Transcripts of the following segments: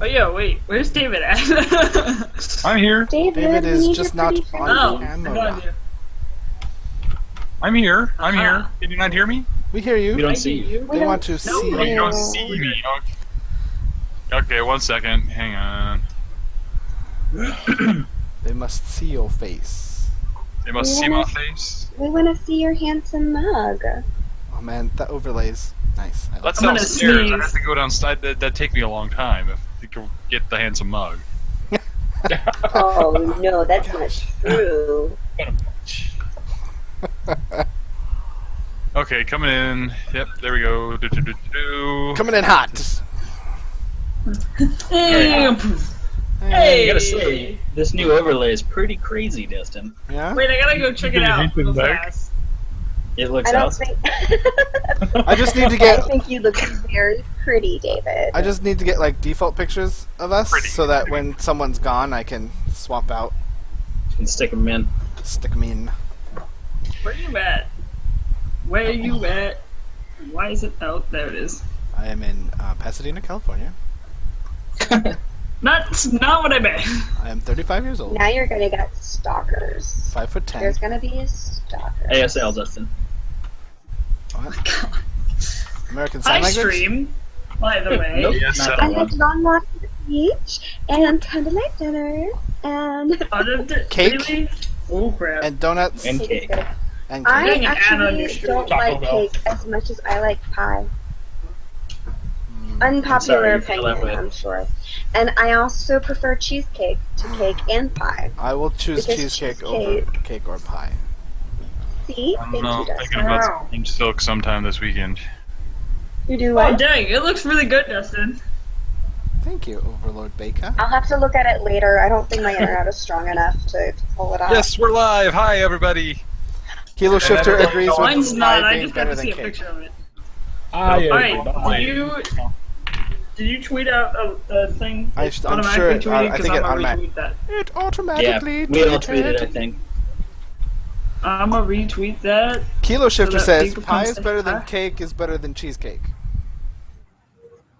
Oh, yeah, wait. Where's David at? I'm here. David we is need just your not pretty on Oh, face. I camera. got you. I'm here. I'm here. Aha. Can you not hear me? We hear you. We I don't hear see you. you. We They want don't to see see Oh, you don't you. see me. Okay, 1 second. Hang on. They must see your face. They must see my face. We want to see your handsome mug. Oh man, that overlays. Nice. I like Let's I'm gonna downstairs. I sneeze. have to go downstairs. That'd take me a long time if you could get the handsome mug. Oh no, that's not true. Okay, coming in. Yep, there we go. Do. Coming in hot. Hey, I gotta say, this new overlay is pretty crazy, Destin. Yeah. Wait, I gotta go check it out real back. fast. It looks I don't awesome. think. I just need to I get. think you look very pretty, David. I just need to get like default pictures of us Pretty. so that when someone's gone, I can swap out, And stick them in. stick them in. Where you at? Where you at? Why is it? Oh, there it is. I am in Pasadena, California. Not what I meant. I am 35 years old. Now you're gonna get stalkers. 5'10". There's gonna be stalkers. ASL, Destin. What? American I Sign Language? stream, by the way. Nope, Yes, not sir. that I had one. long walk to the beach and candlelight dinner and. Out of the, Cake? Really? Oh crap. And donuts And cake. and cake. I Getting an ad on your actually stream. don't Taco like Bell. cake as much as I like pie. Mm, Unpopular sorry you feel that opinion, way. I'm sure. And I also prefer cheesecake to cake and pie. I will choose Because cheesecake over cheesecake- cake or pie. See? I don't Thank know. you, Dustin. Thinking about some silk sometime this weekend. You do Oh what? dang, it looks really good, Dustin. Thank you, Overlord Baker. I'll have to look at it later. I don't think my internet is strong enough to pull it off. Yes, we're live. Hi, everybody. Kilo Shifter everybody- agrees with Mine's not. pie I being just got better to than see a cake. picture of it. Alright, Alright, did you tweet out a thing? I'm It's sure automatically it- tweeted I 'cause think I'm it gonna automatic- retweet that. It Yeah, automatically we all tweeted. tweeted, I think. I'm gonna retweet that. Kilo Shifter that says people pie can is say better than hi. cake is better than cheesecake.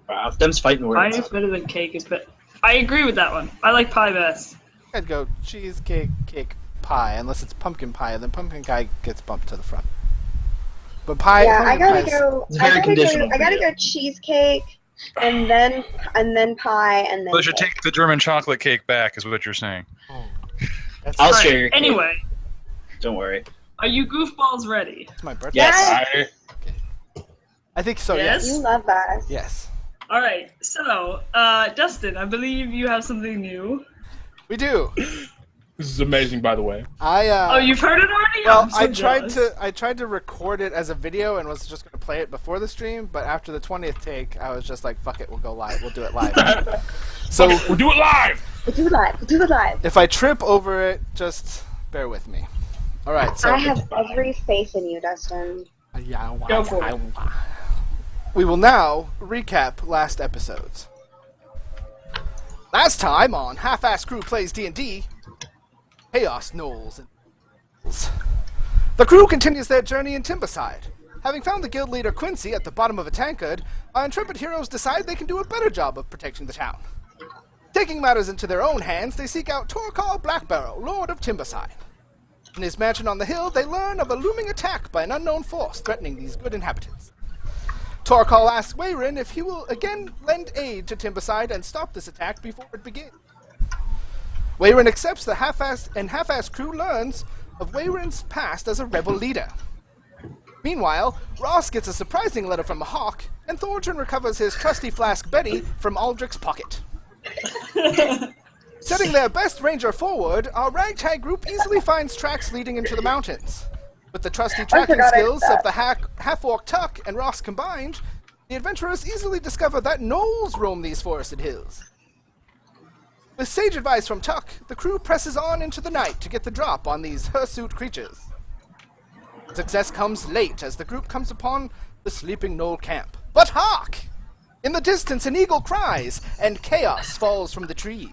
Wow, them's fighting Pie words. is better than cake is better. I agree with that one. I like pie best. I'd go cheesecake, cake, pie, unless it's pumpkin pie, and then pumpkin pie gets bumped to the front. But pie, Yeah, I pumpkin gotta pie's- go. It's very conditional I gotta for you. go cheesecake, and then pie, and then. Well, you should cake. take the German chocolate cake back, is what you're saying. That's, I'll Alright, share your cake. Anyway, Don't worry. are you goofballs ready? that's my birthday. Yes. I think so. Yes? Yes. You love that. Yes. All right. So, Dustin, I believe you have something new. We do. This is amazing, by the way. Oh, you've heard it already? Well, I'm so I tried to record it as a video and was just gonna play it before the stream, but after the 20th take, I was just like, "Fuck it, we'll go live. We'll do it live." So We'll do it live! Do it live. Do it live. if I trip over it, just bear with me. All right. So I have every faith in you, Dustin. Go for it. we will now recap last episodes. Last time on Half-Ass Crew Plays D&D, Chaos Knolls and the crew continues their journey in Timberside. Having found the guild leader Quincy at the bottom of a tankard, our intrepid heroes decide they can do a better job of protecting the town. Taking matters into their own hands, they seek out Torkal Blackbarrow, Lord of Timberside. In his mansion on the hill, they learn of a looming attack by an unknown force threatening these good inhabitants. Torkal asks Wayrin if he will again lend aid to Timberside and stop this attack before it begins. Wayrin accepts the half-ass crew learns of Wayrin's past as a rebel leader. Meanwhile, Ross gets a surprising letter from Hawk, and Thorgrin recovers his trusty flask Betty from Aldrich's pocket. Setting their best ranger forward, our ragtag group easily finds tracks leading into the mountains. With the trusty tracking forgot I skills did that. of the half-orc Tuck and Ross combined, the adventurers easily discover that gnolls roam these forested hills. With sage advice from Tuck, the crew presses on into the night to get the drop on these hirsute creatures. Success comes late as the group comes upon the sleeping gnoll camp. But hark! In the distance an eagle cries, and chaos falls from the tree.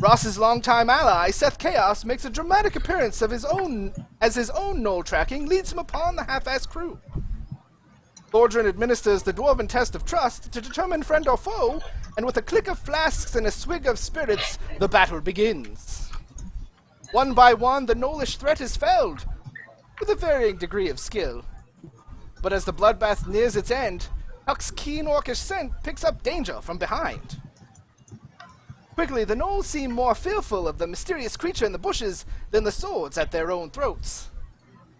Ross's longtime ally, Seth Chaos, makes a dramatic appearance of his own gnoll tracking leads him upon the half-ass crew. Thorgrin administers the dwarven test of trust to determine friend or foe, and with a click of flasks and a swig of spirits, the battle begins. One by one, the Gnollish threat is felled, with a varying degree of skill. But as the bloodbath nears its end, Huck's keen orcish scent picks up danger from behind. Quickly, the gnolls seem more fearful of the mysterious creature in the bushes than the swords at their own throats.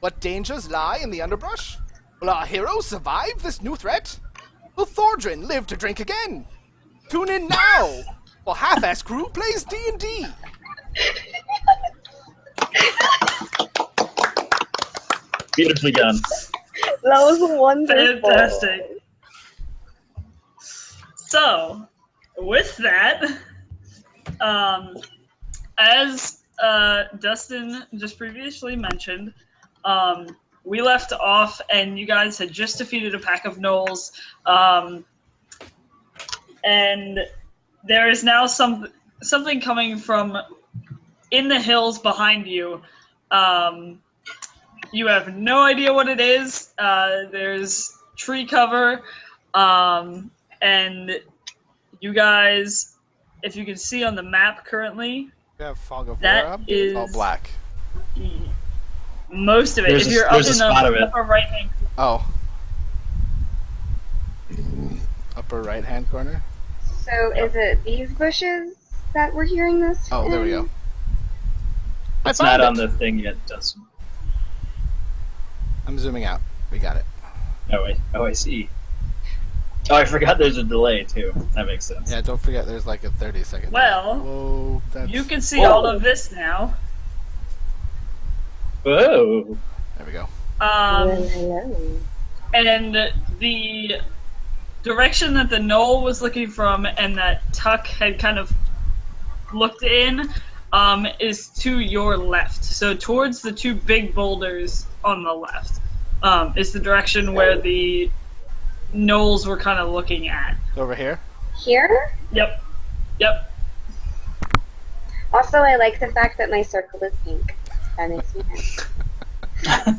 What dangers lie in the underbrush? Will our heroes survive this new threat? Will Thordrin live to drink again? Tune in now, for Half-Ass Crew plays D&D. Beautifully done. That was wonderful. Fantastic. So, with that, as Dustin just previously mentioned, we left off and you guys had just defeated a pack of gnolls, and there is now something coming from in the hills behind you. You have no idea what it is. There's tree cover, and you guys, if you can see on the map currently, We have Fog of War that up. is All black. most of it. There's if a- you're up there's a in spot of the it. upper right hand, Oh. Upper right-hand corner. So is it these bushes that we're hearing this? Oh, there we in? go. I It's found not it. on the thing yet, Dustin. I'm zooming out. We got it. Oh, I see. Oh, I forgot there's a delay, too. That makes sense. Yeah, don't forget there's like a 30-second. Well, Whoa, that's... you can see Whoa. all of this now. Whoa! There we go. Hello. And the direction that the knoll was looking from and that Tuck had kind of looked in is to your left. So towards the two big boulders on the left is the direction where the knolls were kind of looking at. Over here. Here? Yep. Yep. Also, I like the fact that my circle is pink. That makes me happy.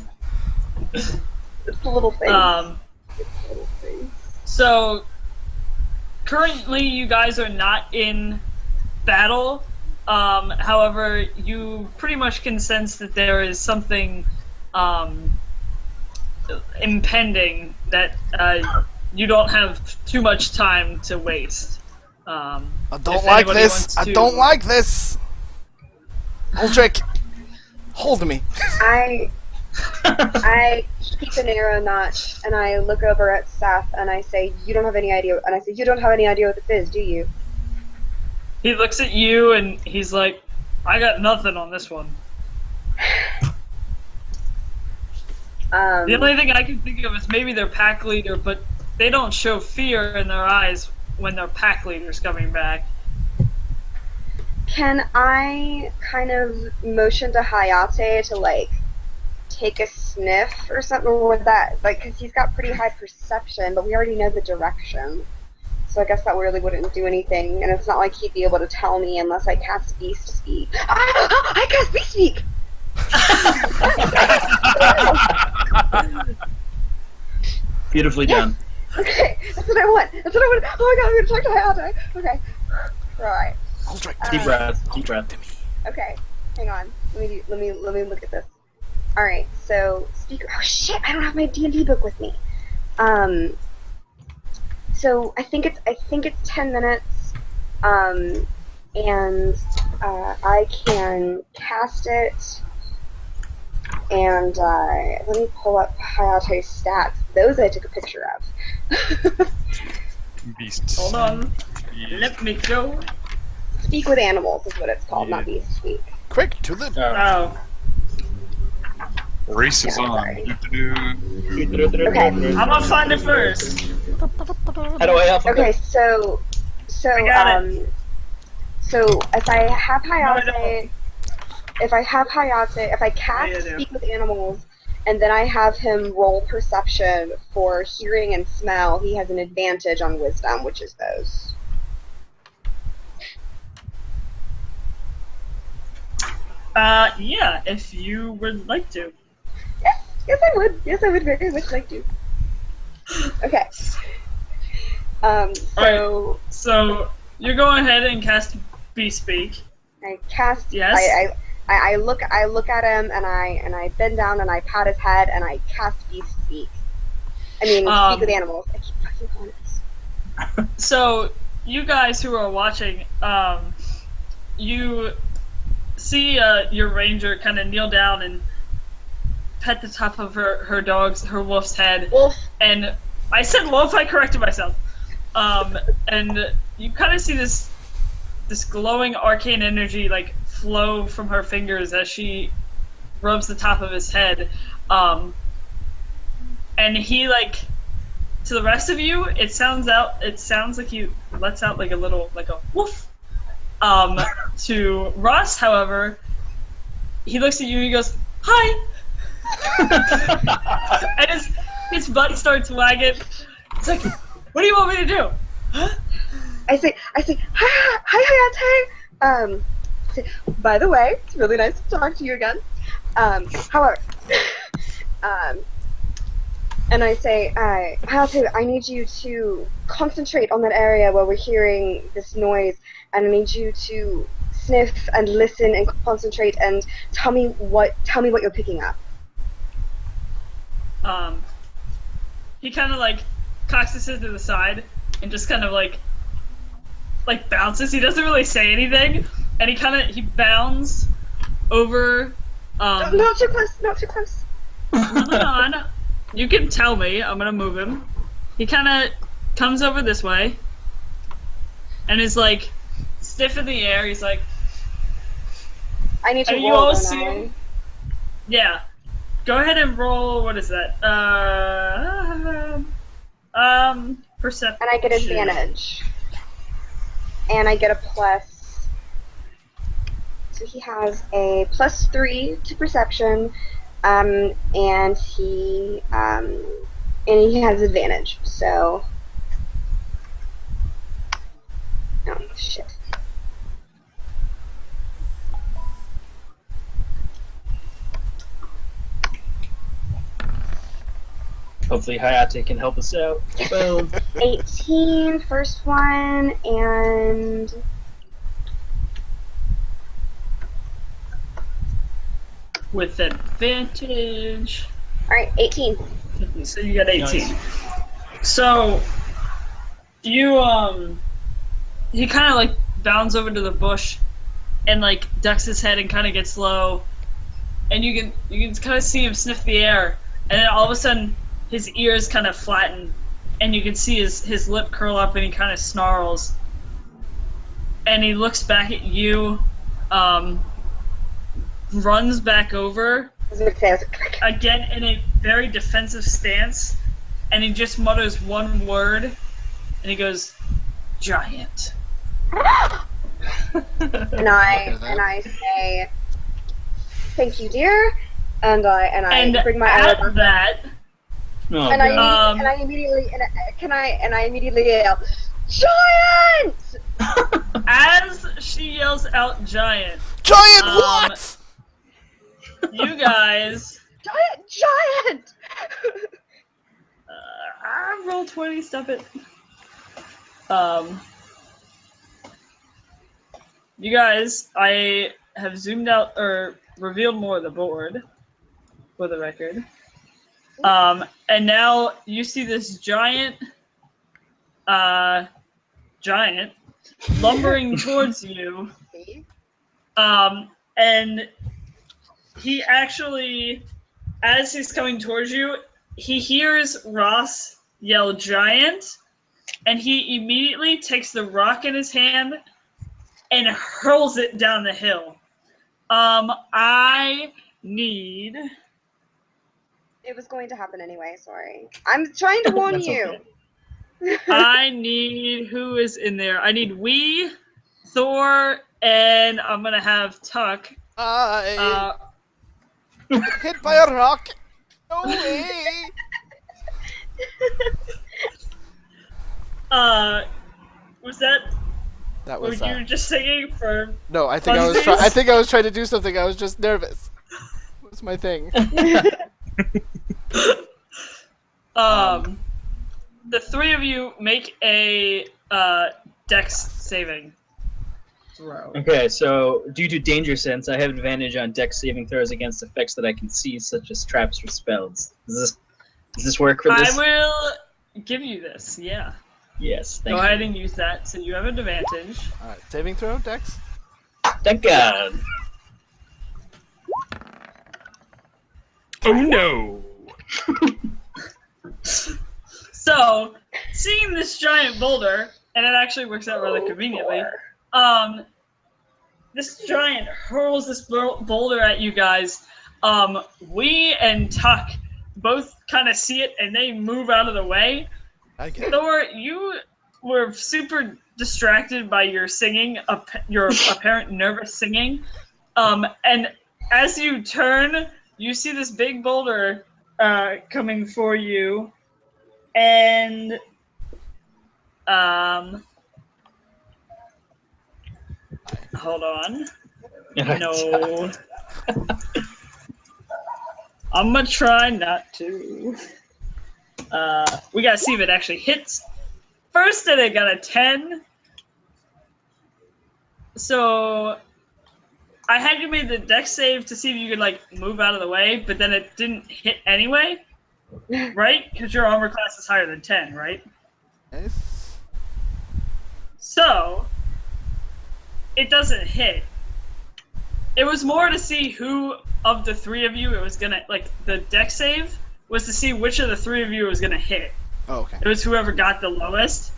It's a little thing. It's a little thing. So currently you guys are not in battle. However, you pretty much can sense that there is something impending that you don't have too much time to waste. I If don't like anybody this. wants I to- don't like this. Uldrick, hold me. I keep an arrow notch and I look over at Seth and I say, "You don't have any idea." And I say, "You don't have any idea what this is, do you?" He looks at you and he's like, I got nothing on this one. The only thing I can think of is maybe their pack leader, but they don't show fear in their eyes when their pack leader's coming back. Can I kind of motion to Hayate to like take a sniff or something with that? Like, because he's got pretty high perception, but we already know the direction. So I guess that really wouldn't do anything, and it's not like he'd be able to tell me unless I cast Beast Speak. Ah! I cast Beast Speak! Beautifully done. Okay, that's what I want. That's what I want. Oh my god, I'm gonna talk to Hayate. Okay. Right. Uldrick, Deep breath. Deep breath. Okay. Hang on. Let me look at this. All right. So speaker. Oh shit! I don't have my D&D book with me. So I think it's 10 minutes. And I can cast it. And let me pull up Hayate's stats. Those I took a picture of. Beasts. Hold on. Beasts. Let me go. Speak with animals is what it's called, not Yeah. Beast Speak. quick to the... Oh. Race is Yeah, on. sorry. Doo-doo-doo. Okay. I'm gonna find it first. How do I help? Okay, so I got so if I have No, I Hayate, if I cast Yeah, I do. Speak with Animals, and then I have him roll Perception for hearing and smell, he has an advantage on Wisdom, which is those. Yeah, if you would like to. Yes, I would. Yes, I would very much like to. Okay. So So you're going ahead and cast Bespeak. I cast. Yes. I look at him and I bend down and I pat his head and I cast Beast Speak. I mean, speak with animals. I keep fucking calling it. So you guys who are watching, you see your ranger kind of kneel down and pet the top of her wolf's head. Wolf. And I said wolf. I corrected myself. And you kind of see this glowing arcane energy like flow from her fingers as she rubs the top of his head. And he like, to the rest of you, it sounds like he lets out like a woof. To Ross, however, he looks at you and he goes, "Hi!" And his butt starts wagging. It's like, "What do you want me to do?" I say, hi, Hayate. By the way, it's really nice to talk to you again. However, and I say, Hayate, I need you to concentrate on that area where we're hearing this noise, and I need you to sniff and listen and concentrate and tell me what you're picking up. He kind of like cocks his head to the side and just kind of like bounces. He doesn't really say anything, and he bounds over. Not too close. No. You can tell me. I'm gonna move him. He kind of comes over this way, and is like stiff in the air. He's like, I need to and roll. you all don't see. I? Yeah. Go ahead and roll. What is that? Perception. And I get advantage. And I get a plus. So he has a +3 to perception, and he has advantage. So, oh shit. Hopefully Hayate can help us out. Boom. 18, first one, and With advantage. alright, 18. So you got 18. Nice. So you he kind of like bounds over to the bush and like ducks his head and kind of gets low, and you can kind of see him sniff the air, and then all of a sudden his ears kind of flatten, and you can see his lip curl up and he kind of snarls, and he looks back at you, runs back over again in a very defensive stance, and he just mutters one word, and he goes, "Giant." And I say, "Thank you, dear," and I bring my at elbow. that, Oh, And God. I immediately yell, "Giant!" as she yells out "giant," Giant what? you guys Giant! roll 20. Stop it. You guys, I have zoomed out or revealed more of the board for the record. And now you see this giant lumbering towards you. And he actually, as he's coming towards you, he hears Ross yell "giant," and he immediately takes the rock in his hand and hurls it down the hill. I need. It was going to happen anyway, sorry. I'm trying to warn That's you. okay. I need who is in there. I need Thor, and I'm gonna have Tuck. I hit by a rock. No way. Was that? That Were was you just singing for? no. I think I was. I think I was trying to do something. I was just nervous. What's my thing? The three of you make a Dex saving throw. Okay, so due to danger sense, I have advantage on dex saving throws against effects that I can see, such as traps or spells. Does this work for this? I will give you this, yeah. Yes, Go thank you. ahead and use that, so you have an advantage. Alright, saving throw, Dex? Thank God. Oh no! So, seeing this giant boulder, and it actually works out rather conveniently, this giant hurls this boulder at you guys. We and Tuck both kind of see it, and they move out of the way. I get it. Thor, you were super distracted by your singing, your apparent nervous singing. And as you turn, you see this big boulder coming for you, and hold on. No. I'm gonna try not to. We gotta see if it actually hits. First, it got a 10. So I had you made the dex save to see if you could like move out of the way, but then it didn't hit anyway, right? Because your armor class is higher than 10, right? Nice. So it doesn't hit. It was more to see who of the three of you it was gonna like. The dex save was to see which of the three of you it was gonna hit. Oh, okay. It was whoever got the lowest.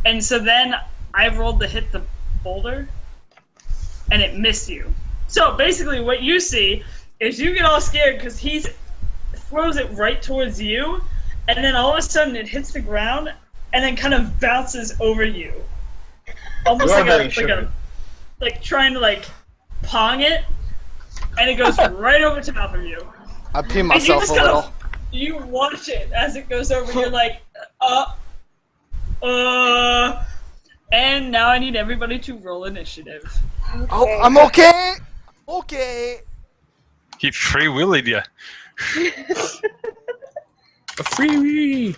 And so then I rolled to hit the boulder, and it missed you. So basically what you see is you get all scared because he throws it right towards you, and then all of a sudden it hits the ground, and then kind of bounces over you. Almost like trying to like pong it, and it goes right over top of you. I pee And myself a little. You watch it as it goes over. You're like, and now I need everybody to roll initiative. Okay. Oh, I'm okay! Okay! He free willied you. A freebie!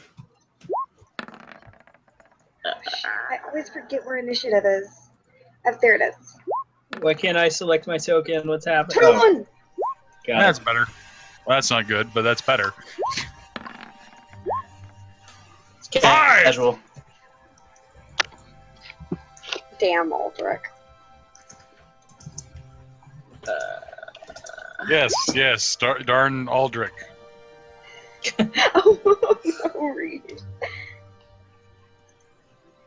I always forget where initiative is. There it is. Why can't I select my token? What's happening? Turn on! Got That's it. better. Well, that's not good, but that's better. It's casual. Damn, Aldrich. Yes, darn Aldrich. Oh, no, Reed.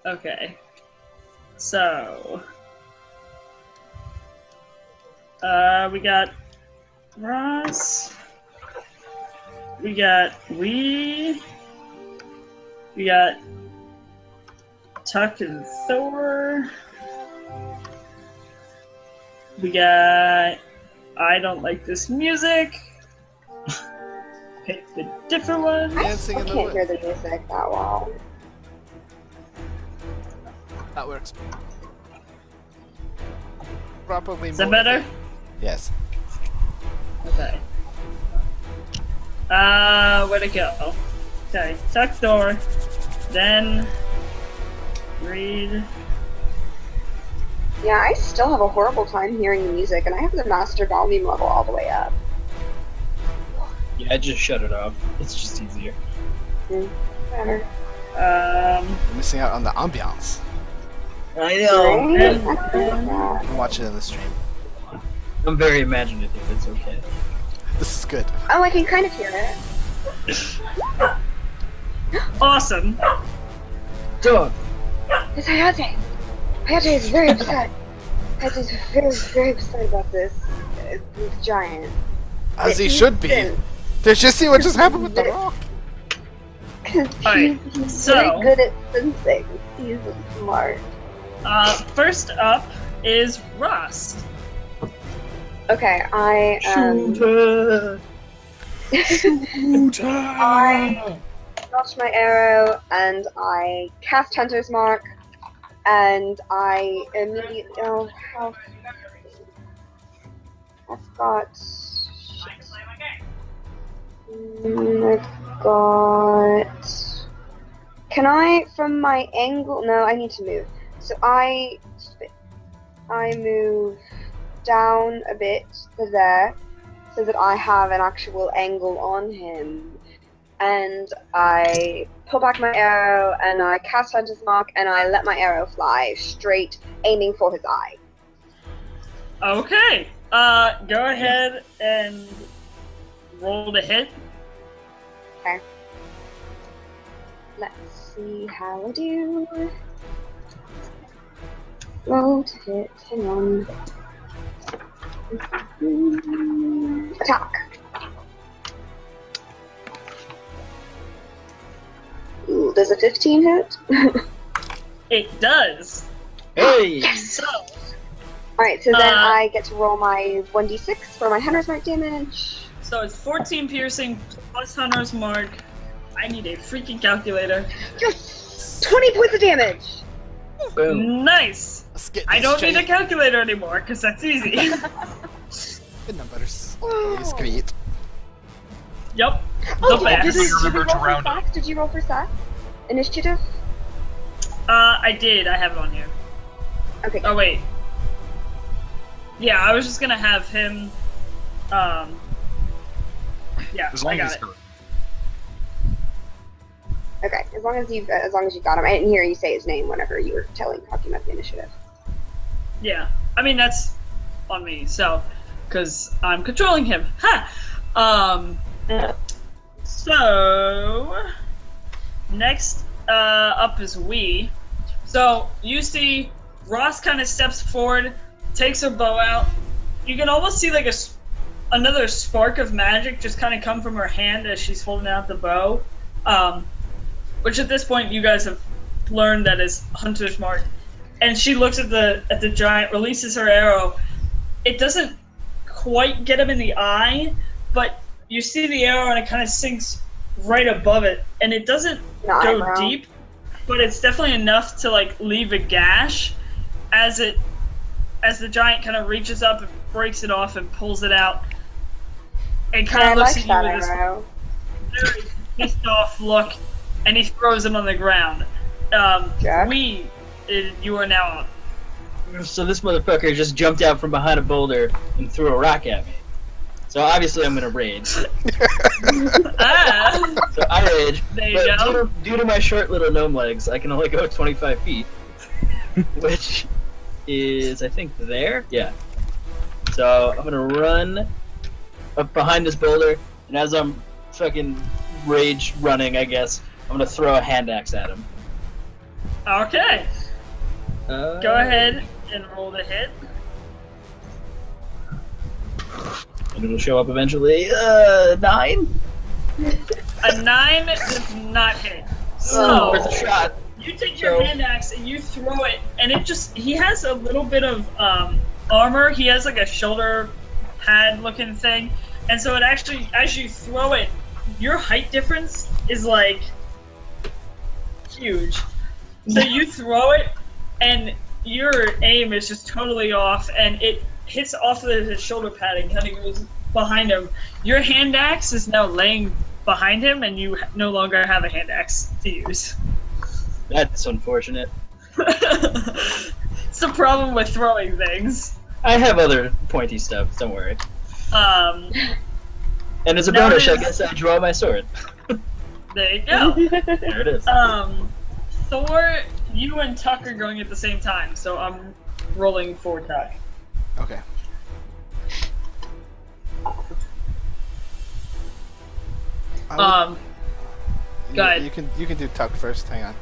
Okay. So, we got Ross. We got we got Tuck and Thor. We got I don't like this music. Pick the different one. I Dancing still in the can't hear woods. the music that well. That works. Probably Is that more better? efficient. Yes. Okay. Where'd it go? Okay, Tuck Thor. Then Reed. Yeah, I still have a horrible time hearing the music, and I have the master volume level all the way up. Yeah, just shut it off. It's just easier. Better. You're missing out on the ambiance. I know. Right? I don't like that. I'm watching it in the stream. I'm very imaginative. It's okay. This is good. Oh, I can kind of hear it. Awesome. Dog. It's Hayate. Hayate is very upset. Hayate is very, very upset about this giant. As he He's should be. been- Did you see what just happened with the rock? Alright, He's so- very good at sensing. He's smart. First up is Ross. Okay, I I notch my arrow and I cast Hunter's Mark, and I immediately how I've got I've got. Can I from my angle? No, I need to move. So I move down a bit to there, so that I have an actual angle on him, and I pull back my arrow, and I cast Hunter's Mark, and I let my arrow fly straight, aiming for his eye. Okay. Go ahead and roll the hit. Okay. Let's see how I do. Roll to hit. Hang on. Attack. Ooh, does a 15 hit? It does. Hey! So, Alright, so then I get to roll my 1d6 for my Hunter's Mark damage. so it's 14 piercing plus Hunter's Mark. I need a freaking calculator. Yes! 20 points of damage! Boom. Nice. Let's get I this don't need a straight. calculator anymore because that's easy. Good numbers. Wow. Please create. Yep. Oh, The yeah, best. did you Remember to roll for round Sack? Did you roll for Sack? Initiative? I did. I have it on here. Okay. Oh wait. Yeah, I was just gonna have him. Yeah, As I long got as it. it's Okay, as long as you got him. I didn't hear you say his name whenever you were talking about the initiative. Yeah, I mean that's on me. So, because I'm controlling him. Ha. So next up is we. So you see Ross kind of steps forward, takes her bow out. You can almost see like another spark of magic just kind of come from her hand as she's holding out the bow. Which at this point you guys have learned that is Hunter's Mark. And she looks at the giant, releases her arrow. It doesn't quite get him in the eye, but you see the arrow and it kind of sinks right above it, and it doesn't Not go eyebrow. deep, but it's definitely enough to like leave a gash as the giant kind of reaches up and breaks it off and pulls it out, and I kind of looks like at that you with this arrow. very pissed off look, and he throws it on the ground. Jack? You are now up. So this motherfucker just jumped out from behind a boulder and threw a rock at me. So obviously I'm gonna rage. Ah, So I rage. there you But go. due to my short little gnome legs, I can only go 25 feet. Which is, I think, there? Yeah. So I'm gonna run up behind this boulder, and as I'm fucking rage running, I guess, I'm gonna throw a hand axe at him. Okay, Go go ahead and roll the hit. And it'll show up eventually. 9? A 9 does not hit. So Worth a shot. you take your So- hand axe and you throw it, and he has a little bit of armor. He has like a shoulder pad looking thing, and so it actually, as you throw it, your height difference is like huge. So you throw it, and your aim is just totally off, and it hits off of his shoulder pad and kind of goes behind him. Your hand axe is now laying behind him, and you no longer have a hand axe to use. That's unfortunate. It's the problem with throwing things. I have other pointy stuff, don't worry. Um, And as a Now bonus, I is- guess I draw my sword. there you go. There it is. Thor, you and Tuck are going at the same time, so I'm rolling for Tuck. Okay. Um, go ahead. You can do Tuck first. Hang on,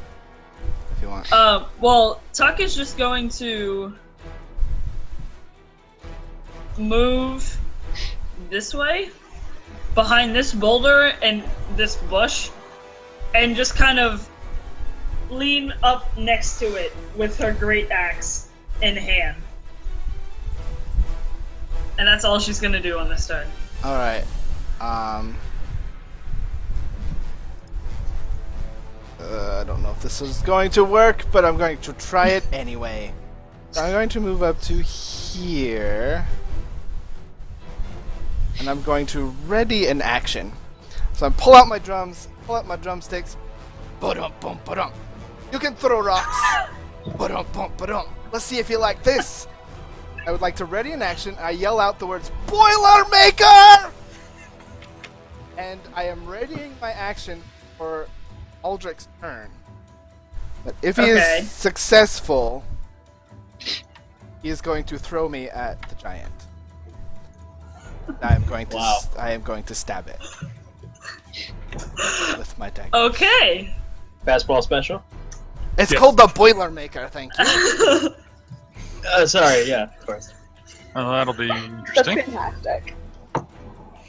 if you want. well, Tuck is just going to move this way, behind this boulder and this bush, and just kind of lean up next to it with her great axe in hand. And that's all she's gonna do on this turn. All right. I don't know if this is going to work, but I'm going to try it anyway. So I'm going to move up to here, and I'm going to ready an action. So I pull out my drums, pull out my drumsticks. Ba-dum, bum, ba-dum. You can throw rocks. Ba-dum. Let's see if you like this. I would like to ready an action. I yell out the words Boilermaker! And I am readying my action for Aldrich's turn. But if he Okay. is successful, he is going to throw me at the giant. I am going to Wow. I am going to stab it with my dagger. Okay. Fastball special. It's Yes. called the Boilermaker, thank you. Sorry, yeah, of course. Oh, that'll be That's interesting. fantastic.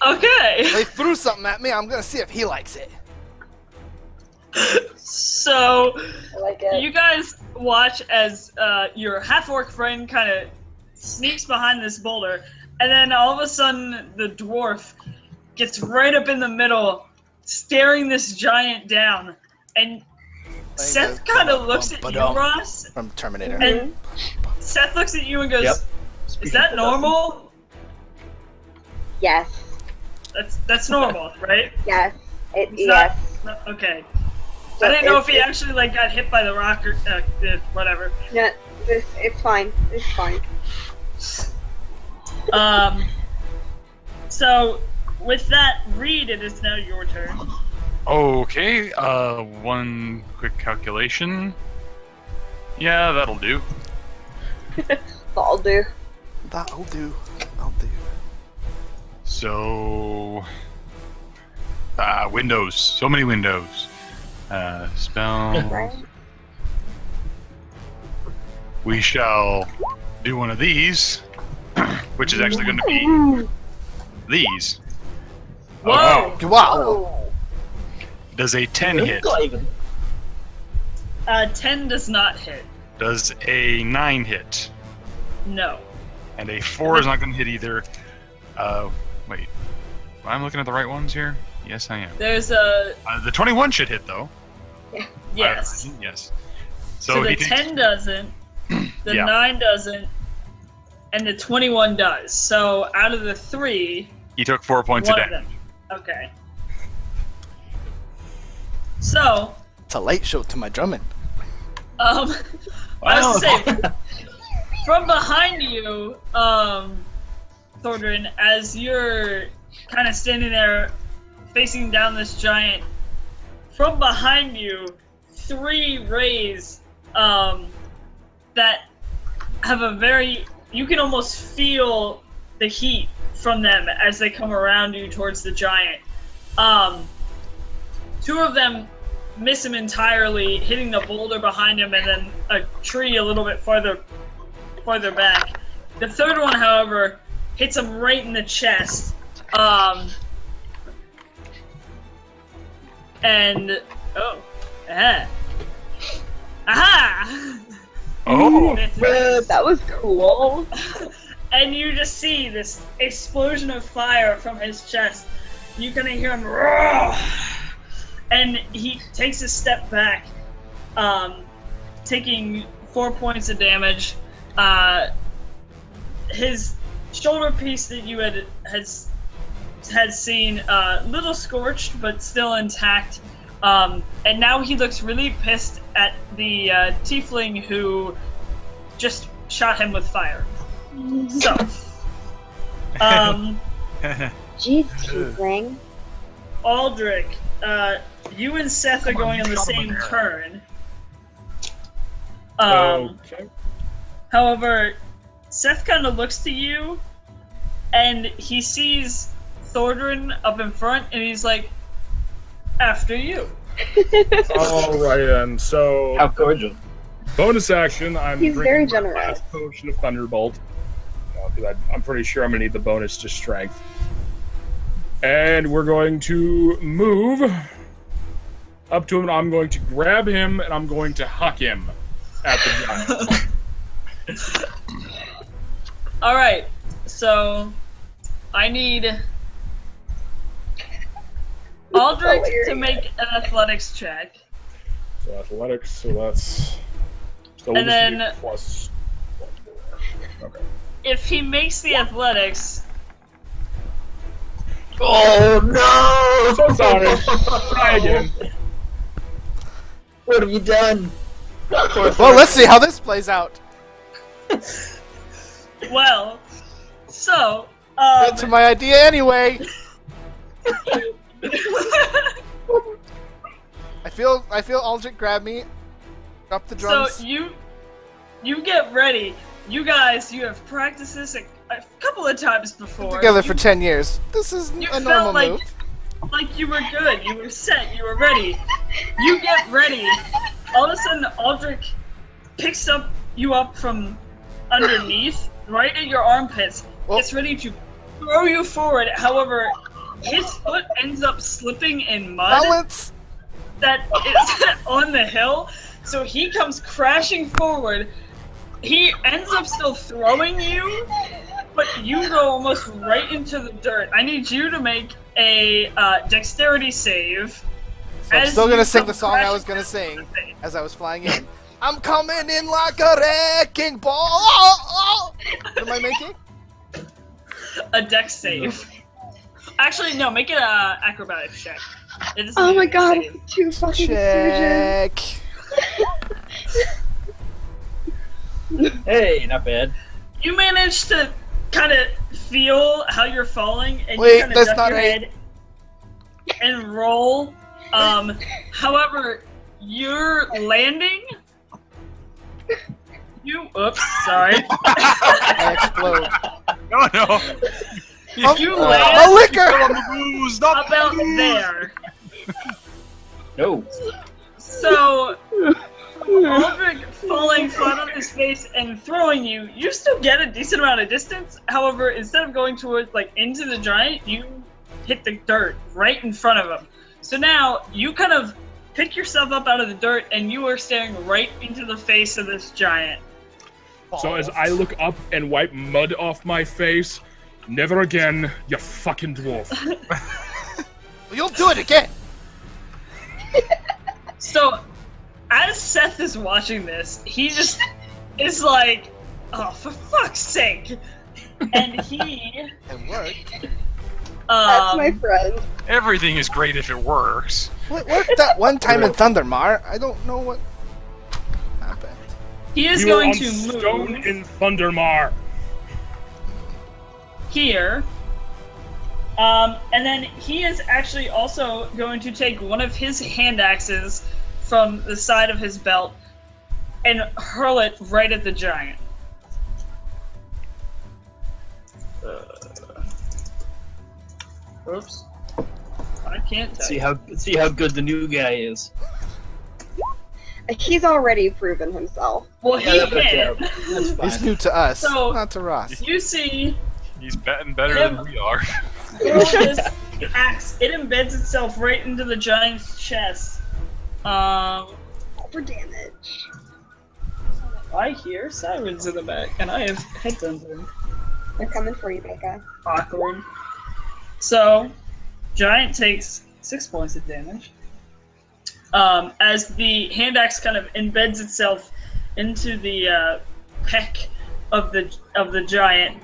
Okay. They threw something at me, I'm gonna see if he likes it. So I like it. you guys watch as your half-orc friend kind of sneaks behind this boulder, and then all of a sudden the dwarf gets right up in the middle, staring this giant down, and Seth kind of looks at you, Ross, From Terminator. and Seth looks at you and goes, Yep. "Is that normal? Yes. That's normal, right?" Yes. It's Yes. not- okay. I didn't know if he actually like got hit by the rock or whatever. No, it's fine. It's fine. So with that, Reed, it is now your turn. Okay, one quick calculation. Yeah, that'll do. That'll do. That'll do. I'll do. So, windows. So many windows. Spell. Right? We shall do one of these, which is actually going to be these. Whoa! Wow! Oh. Does a 10 hit? 10 does not hit. Does a 9 hit? No. And a 4 is not going to hit either. Wait. Am I looking at the right ones here? Yes, I am. There's a The 21 should hit, though. yes. Yes. So the he takes- 10 doesn't, the Yeah. 9 doesn't, and the 21 does. So out of the 3, he took 4 points of one of damage. them. Okay. So, It's a late show to my drumming. I was Wow. saying, from behind you, Thordrin, as you're kind of standing there facing down this giant, from behind you, 3 rays that have a very, you can almost feel the heat from them as they come around you towards the giant. 2 of them miss him entirely, hitting the boulder behind him and then a tree a little bit farther back. The third one, however, hits him right in the chest. And aha! Oh! That was cool. And you just see this explosion of fire from his chest. You can hear him roar, and he takes a step back, taking 4 points of damage. His shoulder piece that you had seen, little scorched but still intact. And now he looks really pissed at the tiefling who just shot him with fire. So, Jeez, tiefling. Aldrich, you and Seth are going on the same turn. Okay. However, Seth kind of looks to you, and he sees Thordrin up in front, and he's like, "After you." Alright then, so How cordial. bonus action, I'm He's very drinking my generous. last potion of Thunderbolt. Because I'm pretty sure I'm going to need the bonus to strength. And we're going to move up to him, and I'm going to grab him, and I'm going to huck him at the giant. All right, so I need Aldrich to make an athletics check, So athletics, so that's... So And then- just do plus 1 more. Okay. if he makes the athletics, Oh no! So sorry. Try again. What have you done? Well, let's see how this plays out. Well, so Into my idea anyway. I feel Aldrich grab me, drop the drums. so you get ready. You guys, you have practiced this a couple of times before. Together for 10 years. This is You a normal felt like move. like you were good. You were set. You were ready. You get ready. All of a sudden, Aldrich picks you up from underneath, right at your armpits. Well- Gets ready to throw you forward. However, his foot ends up slipping in mud Balance. that is on the hill. So he comes crashing forward. He ends up still throwing you, but you go almost right into the dirt. I need you to make a dexterity save. So I'm as still you gonna sing come the song I crashing was gonna into sing the thing. as I was flying in. I'm coming in like a wrecking ball. Oh, oh. What am I making? A dex save. Actually, no, make it a acrobatics check. It doesn't Oh need my to be a god, save. it's too fucking surgeon. Check. Hey, not bad. You manage to kind of feel how you're falling, and Wait, you kind of that's duck not your right. head and roll. However, you're landing. Oops, sorry. I explode. No. You A land liquor. Booze, not about there. No. So, Aldrich falling flat on his face and throwing you, you still get a decent amount of distance. However, instead of going towards, like, into the giant, you hit the dirt right in front of him. So now, you kind of pick yourself up out of the dirt, and you are staring right into the face of this giant. So as I look up and wipe mud off my face, never again, you fucking dwarf. You'll do it again. So, as Seth is watching this, he just is like, oh, for fuck's sake. And he, It worked. That's my friend. Everything is great if it works. Well, it worked that one time in Thundermar. I don't know what happened. he is You were going on to stone move in Thundermar. here. And then he is actually also going to take one of his hand axes from the side of his belt and hurl it right at the giant. Oops. I can't tell. See how good the new guy is. He's already proven himself. Well, he Yeah, hit. that's fine. He's new to us, So- not to Ross. You see He's betting better than we are. throw this axe. It embeds itself right into the giant's chest. For damage. I hear sirens in the back, and I have headphones in. They're coming for you, Becca. Awkward. So, giant takes 6 points of damage. As the hand axe kind of embeds itself into the peck of the giant,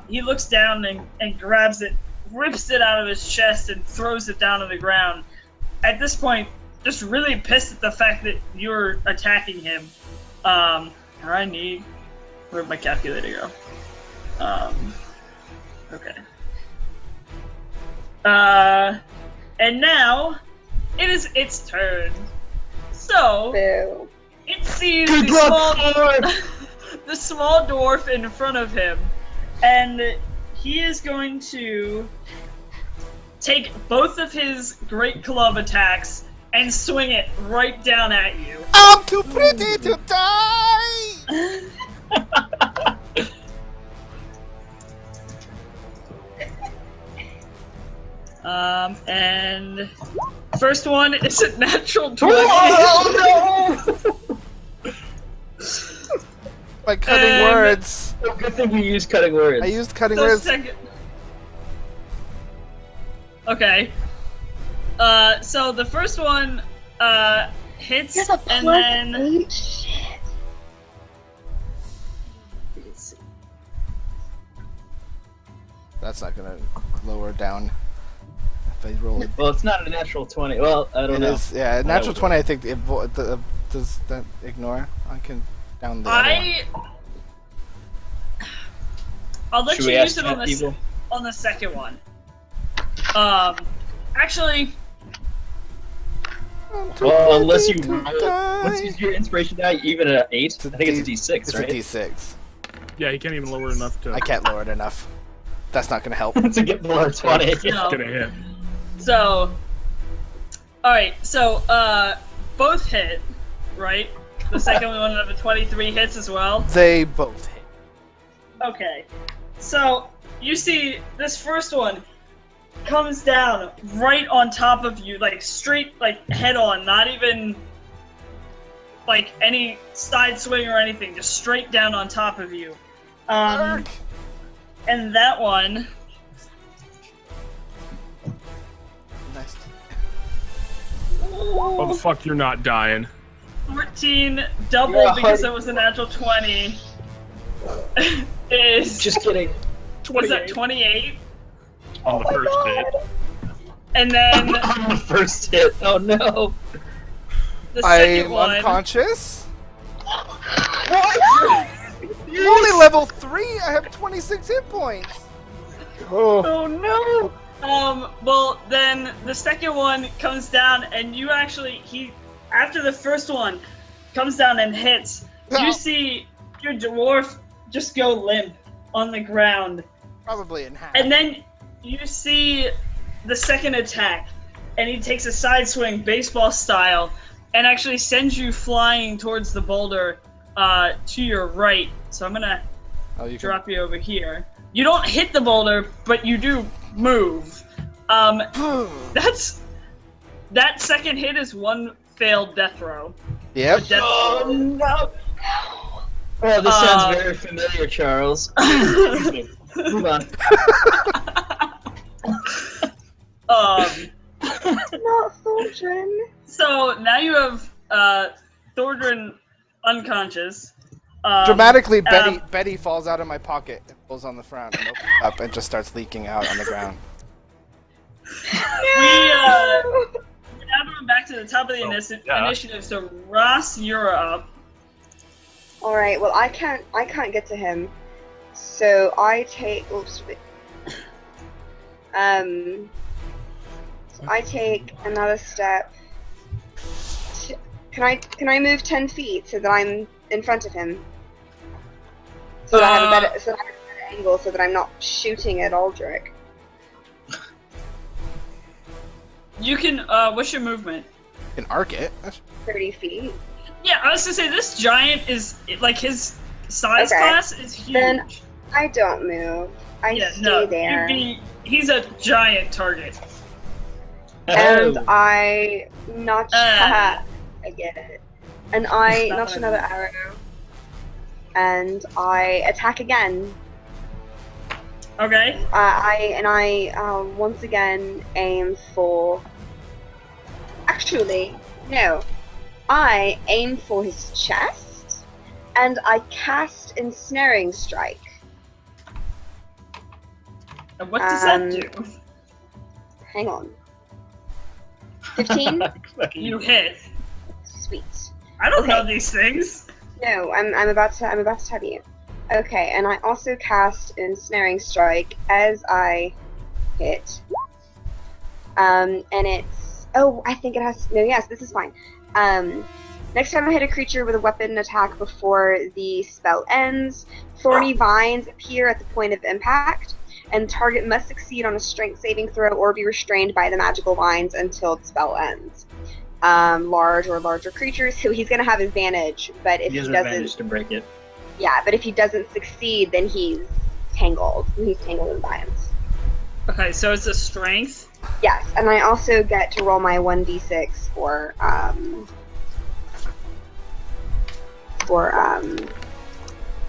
he looks down and grabs it, rips it out of his chest, and throws it down on the ground. At this point, just really pissed at the fact that you're attacking him. Where'd my calculator go? Okay. And now it is its turn. So Boo. it sees Good luck, boy! the small dwarf in front of him, and he is going to take both of his great club attacks and swing it right down at you. I'm too pretty to die! And first one is a natural 20. Oh no! By cutting And- words. Oh, good thing you used cutting words. I used cutting The words. second. Okay. So the first one hits, There's a and plus then 8? Shit. That's not gonna lower down. If I roll it. Well, it's not a natural 20. Well, I don't It know. is, yeah. Natural 20, I think the does that ignore? I can down the other one. I'll let Should you we use ask it on pet the people? on the second one. Actually, Well, unless you To roll, die. once you use your inspiration die, even at 8, I think it's a D6, It's right? a D6. Yeah, he can't even lower enough to I can't lower it enough. That's not gonna help. to get below 20. no. get a hit. So, all right. So, both hit, right? The second one of the 23 hits as well. They both hit. Okay. So you see this first one comes down right on top of you, like straight, like head on, not even like any side swing or anything, just straight down on top of you. And that one, Nice. Oh, the fuck, you're not dying. 14 double Yeah, because it was a natural 20. Is Just kidding. was that 28? On the first hit. And then On the first hit. Oh no. the second I'm one. unconscious. I'm only level 3. I have 26 hit points. Oh no. Well, then the second one comes down, and you actually, after the first one comes down and hits, Ow. you see your dwarf just go limp on the ground. Probably in half. And then you see the second attack, and he takes a side swing, baseball style, and actually sends you flying towards the boulder to your right. So I'm gonna Oh, you can drop you over here. You don't hit the boulder, but you do move. That second hit is one failed death throw. Yep. Death Oh no. Oh, this sounds very familiar, Charles. Excuse me. Move on. Not Thornton. So now you have Thordrin unconscious. Dramatically, Betty falls out of my pocket and pulls on the front and opens up and just starts leaking out on the ground. We're now going back to the top of the yeah. initiative. So Ross, you're up. All right. Well, I can't get to him, so I take. Oops. I take another step. Can I move 10 feet so that I'm in front of him? So that I have a better angle, so that I'm not shooting at Aldrich. You can. What's your movement? You can arc it. 30 feet. Yeah, I was gonna say this giant is like his size Okay. class is huge. Then I don't move. I stay there. He's a giant target. And Oh. I notch. I get it. And I Not notch what I another meant. arrow. And I attack again. Okay. I once again aim for. Actually, no. I aim for his chest, and I cast Ensnaring Strike. And what does that do? Hang on. 15? You hit. Sweet. I don't Okay. know these things. No, I'm about to tell you. Okay, and I also cast Ensnaring Strike as I hit. And it's I think it has yes, this is fine. Next time I hit a creature with a weapon attack before the spell ends, thorny vines appear at the point of impact, and target must succeed on a strength saving throw or be restrained by the magical vines until the spell ends. Large or larger creatures, so he's gonna have advantage, but if He he has doesn't, advantage to break it. yeah, but if he doesn't succeed, then he's tangled. He's tangled in vines. Okay, so it's a strength. Yes, and I also get to roll my 1d6 for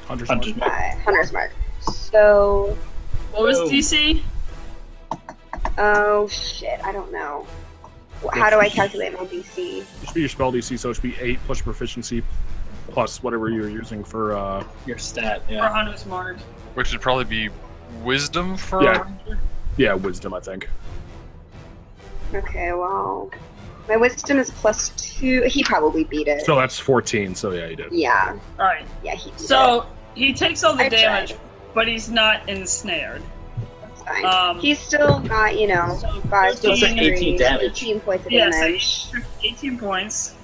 Hunter's Hunter's Mark. Mark. Hunter's Mark. So, What was Oh. DC? oh shit, I don't know. How do I calculate my DC? It should be your spell DC, so it should be 8 plus proficiency plus whatever you're using for. Your stat, Or yeah. Hunter's Mark? Which would probably be wisdom for Yeah. Yeah, wisdom, I think. Okay, well, My wisdom is +2. He probably beat it. So that's 14. So yeah, you did. Yeah. All right. Yeah, he beat it. So he takes all the I damage, tried. but he's not ensnared. That's fine. He's still got, So 5, Still says 3, 18 damage. 18 points of Yeah, so damage. he took 18 points.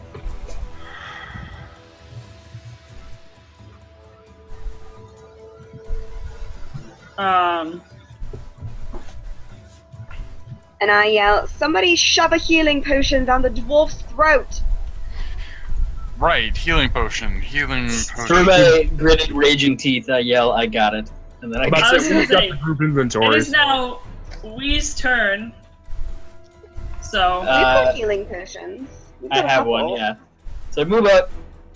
And I yell, somebody shove a healing potion down the dwarf's throat! Right, healing potion. Through my gritted, raging teeth, I yell, I got it. And then I I'm about I to was say, gonna we've got say, the group It inventory. is now Wee's turn. So, We've got healing potions. We've I got a have couple. one, yeah. So I move up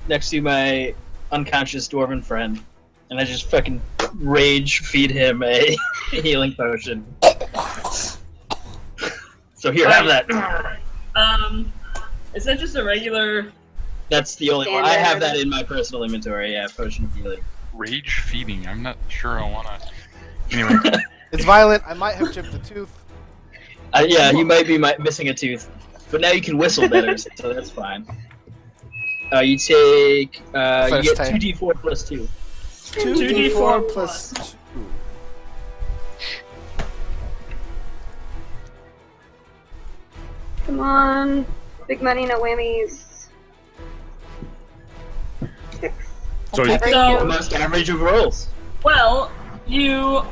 next to my unconscious dwarven friend, and I just fucking rage feed him a healing potion. So here, have that. is that just a regular? That's the only one. I have Standard. that in my personal inventory, yeah, potion of healing. Rage feeding. I'm not sure I wanna. Anyway, It's violent. I might have chipped a tooth. Yeah, you might be missing a tooth. But now you can whistle better, so that's fine. You take, you First get time. 2d4 plus 2. 2d4 plus 2. Come on. Big money, no whammies. 6. So Right The So, most average of rolls. well, you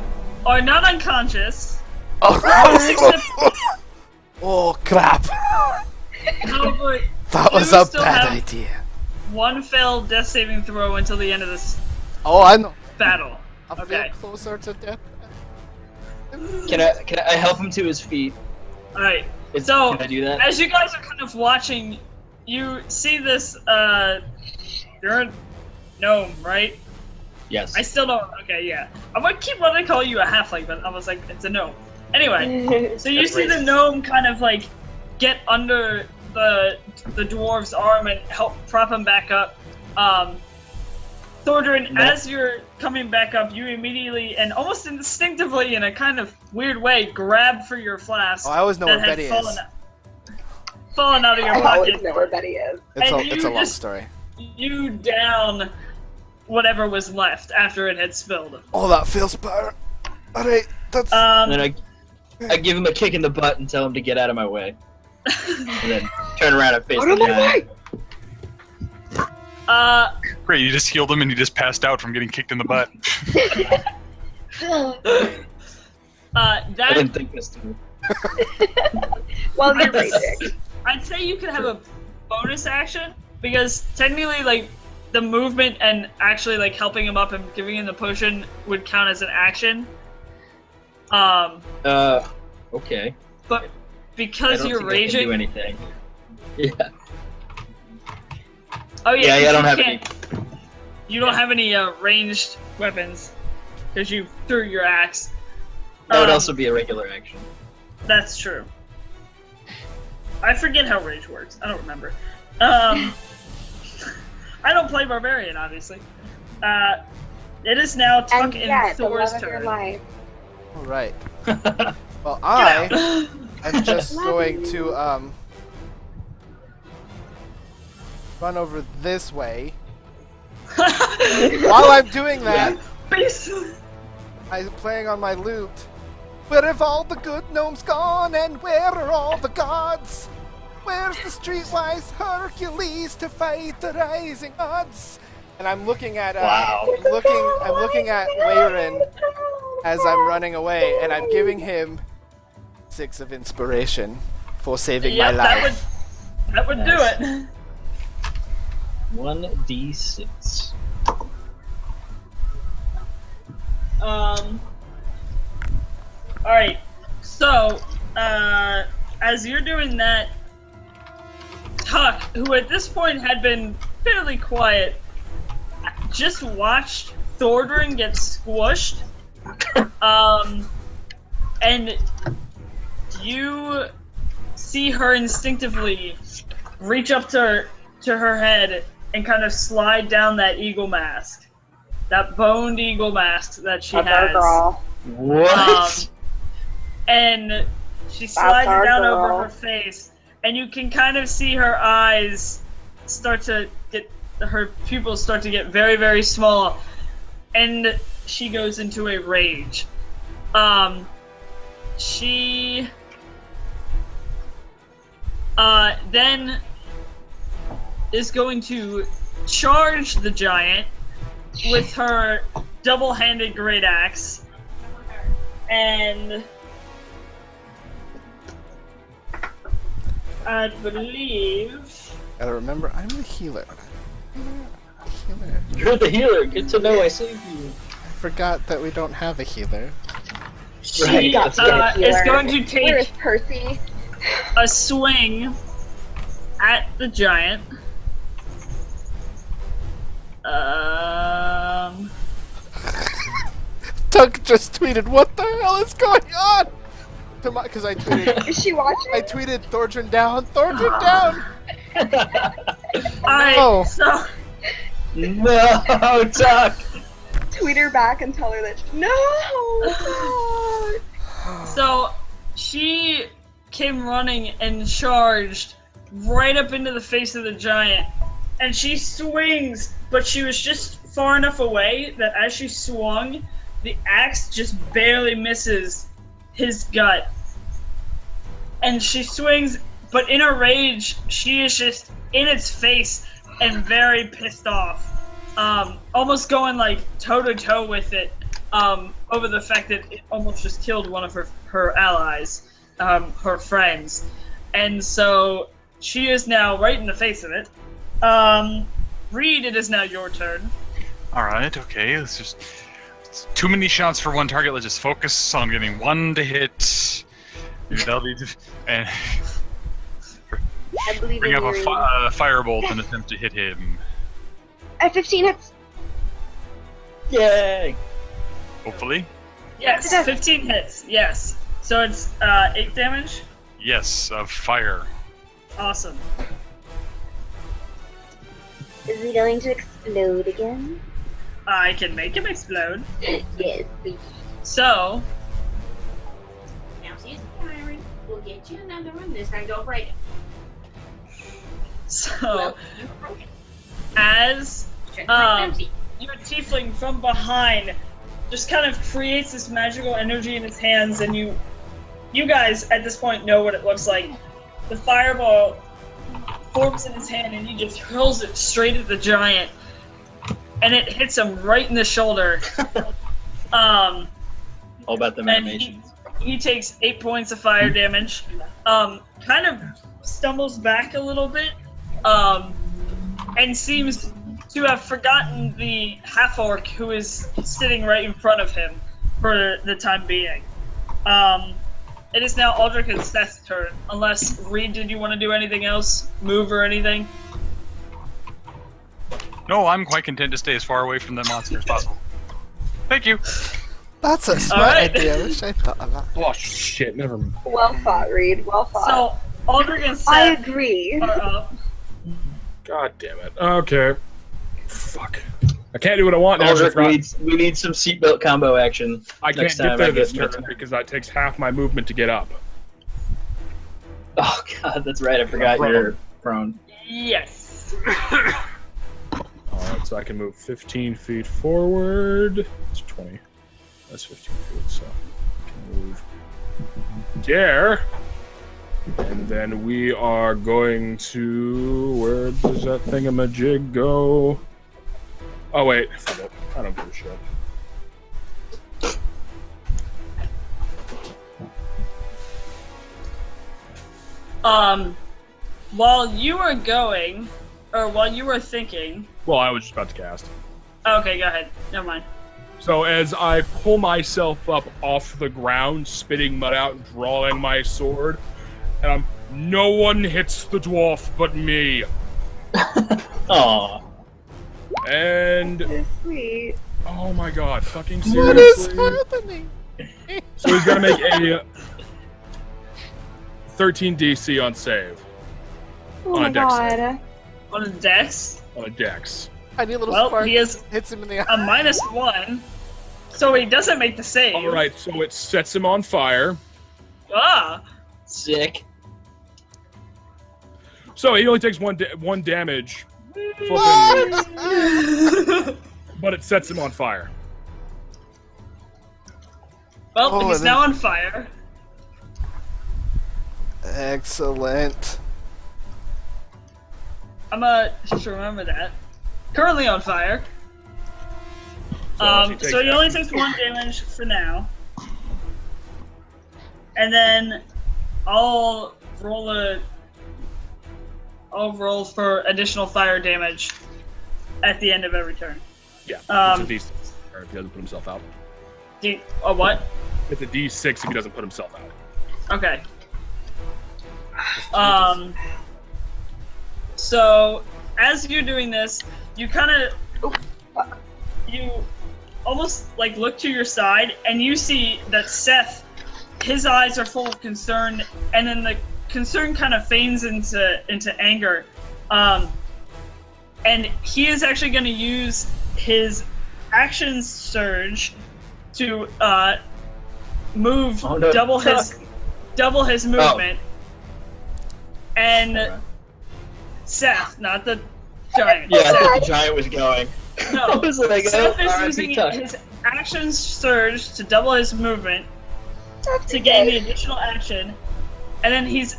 are not unconscious. Oh crap! However, That was You a still bad have- idea. one failed death saving throw until the end of this Oh, I know. battle. I feel Okay. closer to death. Can I help him to his feet? All right. So, Can I do that? as you guys are kind of watching, you see this. You're a gnome, right? Yes. I still don't. Okay, yeah. I'm gonna keep wanting to call you a halfling, but I was like, it's a gnome. Anyway, so you That's see the racist. gnome kind of like get under the dwarf's arm and help prop him back up. Thordrin, No. as you're coming back up, you immediately and almost instinctively, in a kind of weird way, grab for your flask Oh, I always know that where had Betty fallen is. fallen out of your I always pocket. know where Betty is. It's And a you long just- story. You down whatever was left after it had spilled. Oh, that feels better. Alright, that's. And then I give him a kick in the butt and tell him to get out of my way. And then turn around and face Out the of my guy. way! great. You just healed him and he just passed out from getting kicked in the butt. I That didn't think this through. While you're raging. I'd say you could have a bonus action because technically, like the movement and actually like helping him up and giving him the potion would count as an action. Okay. But I because don't you're think I can do raging, anything. Yeah. oh Yeah, I 'cause don't you have can't- You don't have any ranged weapons because you threw your axe. That would Um, also be a regular action. That's true. I forget how rage works. I don't remember. I don't play barbarian, obviously. It is now Tuck And and yet, the Thor's love of your turn. life. Alright. Well, Get I out. am just Love going you. to, run over this way. While I'm doing that, Beast. I'm playing on my lute. Where have all the good gnomes gone, and where are all the gods? Where's the streetwise Hercules to fight the rising odds? And I'm looking at Wow. I'm looking at Wayrin as I'm running away, and I'm giving him 6 of inspiration for saving my Yep, life. that would do Nice. it. 1d6. Alright. So, as you're doing that, Tuck, who at this point had been fairly quiet, just watched Thordrin get squished. And you see her instinctively reach up to her head and kind of slide down that eagle mask. That boned eagle mask that she That's our has. girl. What? And she slides our it down girl. over her face, and you can kind of see her eyes start to get, her pupils start to get very, very small, and she goes into a rage. She then is going to charge the giant with her double-handed great axe, and I believe. Gotta remember, I'm the healer. You're the healer. Good to know I saved you. I forgot that we don't have a healer. She Right, is going to Where is take Percy? a swing at the giant. Doug just tweeted, "What the hell is going on?" Because I tweeted, Is she watching? I tweeted, "Thorgrin down, Thorgrin down." Alright, Oh. so No, Tuck. Tweet her back and tell her that. No. So she came running and charged right up into the face of the giant, and she swings, but she was just far enough away that as she swung, the axe just barely misses his gut. And she swings, but in a rage, she is just in its face and very pissed off. Almost going like toe to toe with it. Over the fact that it almost just killed one of her allies, her friends. And so she is now right in the face of it. Reed, it is now your turn. Alright, okay. It's too many shots for one target. Let's just focus on getting one to hit. Maybe that'll be. And I believe bring in up you. a firebolt and attempt to hit him. At 15 hits. Yay. Hopefully. Yes, 15 hits, yes. So it's 8 damage? Yes, of fire. Awesome. Is he going to explode again? I can make him explode. Yes, please. So, Now she's firing. We'll get you another one. This time don't break it. so Well, you broke it. as Check my empty. your tiefling from behind just kind of creates this magical energy in his hands, and you guys at this point know what it looks like. The fireball forms in his hand, and he just hurls it straight at the giant, and it hits him right in the shoulder. All about the And animations. he takes 8 points of fire damage. Kind of stumbles back a little bit, and seems to have forgotten the half-orc who is sitting right in front of him for the time being. It is now Aldrich and Seth's turn. Unless, Reed, did you want to do anything else? Move or anything? No, I'm quite content to stay as far away from the monster as possible. Thank you. That's a smart Alright. idea. I wish I thought of that. Oh shit! Never mind. Well thought, Reed. Well thought. So, Aldrich and I Seth agree. are up. God damn it. Okay. Fuck. I can't do what I want now. Aldrich, because we need some seatbelt combo action. I can't next get time there I this get turn because that takes half my movement to get up. Oh god, that's right. I forgot Prone. you're prone. Yes. Alright, so I can move 15 feet forward. It's 20. That's 15 feet, so I can move there. And then we are going to... Where does that thingamajig go? Oh, wait. Fuck it. I don't give a shit. While you were going, or while you were thinking... Well, I was just about to cast. Okay, go ahead. Never mind. So as I pull myself up off the ground, spitting mud out, drawing my sword, and no one hits the dwarf but me. Aw. And So sweet. oh my god, fucking What is seriously? happening? So he's gonna make a 13 DC on save Oh On my a dex save. god. On his dex, on a dex. Tiny little well, spark he has hits him in the eye. a -1, so he doesn't make the save. All right, so it sets him on fire. Ah, Sick. So he only takes one damage, flipping, but it sets him on fire. Well, Oh, he's and now on fire. Excellent. I'm just remember that. Currently on fire. So he only takes 1 damage for now. And then I'll roll for additional fire damage at the end of every turn. Yeah, Um, it's a D6 or if he doesn't put himself out. A what? It's a D6 if he doesn't put himself out. Okay. So as you're doing this, you kind of you almost like look to your side and you see that Seth, his eyes are full of concern, and then the concern kind of feigns into anger, and he is actually going to use his action surge to move double his movement. And Seth, not the giant. Yeah, I Seth, thought the giant was going. no, I was like, Seth is R.I.P. using Tuck. his action surge to double his movement to gain the additional action, and then he's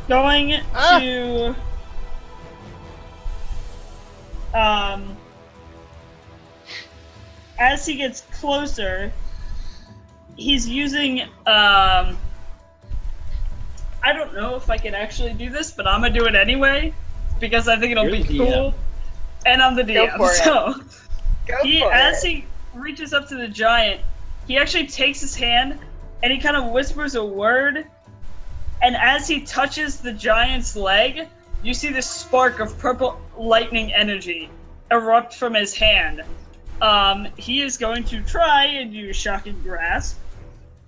going to as he gets closer, he's using I don't know if I can actually do this, but I'm gonna do it anyway because I think it'll You're be the cool. And I'm the Go DM, for it. so Go as for it. he reaches up to the giant, he actually takes his hand and he kind of whispers a word. And as he touches the giant's leg, you see this spark of purple lightning energy erupt from his hand. He is going to try and use Shocking Grasp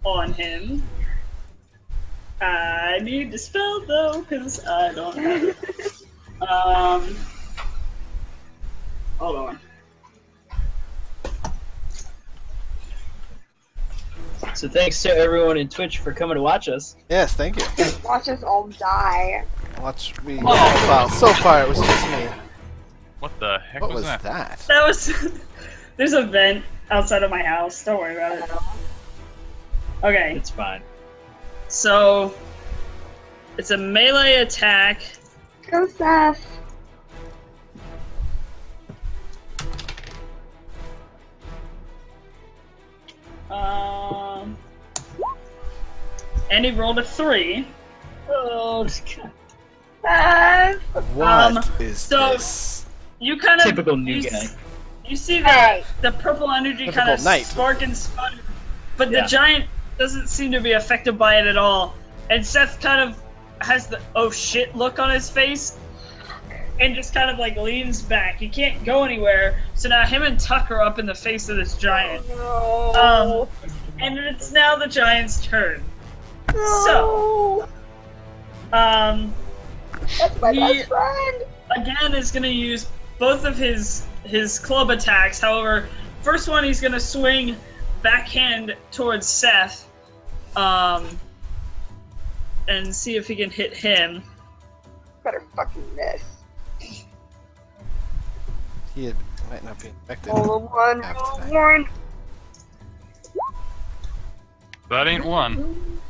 on him. I need to spell though, because I don't have it. Hold on. So thanks to everyone in Twitch for coming to watch us. Yes, thank you. Watch us all die. Watch me. Wow, so far it was just me. What the heck What was was that? that? That was. There's a vent outside of my house. Don't worry about it. Okay, It's fine. so it's a melee attack. Go, Seth. And he rolled a 3. Oh, Seth. What is so- this? You kind of typical new you guy. You see Hey. the purple energy Typical kind of knight. spark and sputter, but Yeah. the giant doesn't seem to be affected by it at all. And Seth kind of has the oh shit look on his face, and just kind of like leans back. He can't go anywhere, so now him and Tuck are up in the face of this giant. No. And it's now the giant's turn. No. That's my he- best friend. Again is going to use both of his club attacks. However, first one he's going to swing backhand towards Seth, and see if he can hit him. Better fucking miss. He might not be infected. Roll a 1, Half roll a tonight. 1. That ain't one.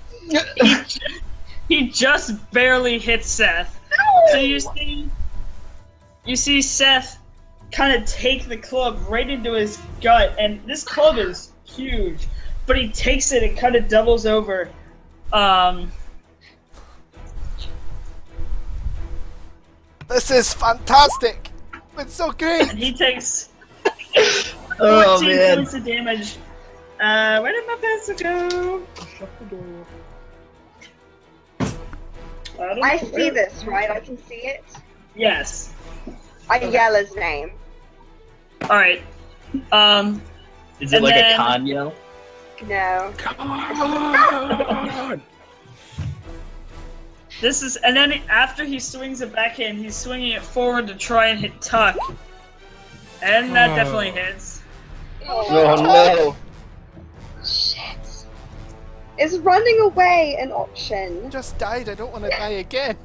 He just barely hits Seth. So you see Seth kind of take the club right into his gut, and this club is huge, but he takes it and kind of doubles over. This is fantastic! It's so great! And he takes Oh 14 man. points of damage. Where did my pencil go? Shut the door. don't I know see where- this, right? I can see it. Yes. I yell his name. Alright. Is it And like then- a con yell? No. Come on! This is, and then after he swings it backhand, he's swinging it forward to try and hit Tuck. And that definitely hits. Oh no! Shit. Is running away an option? Just died, I don't want to die again.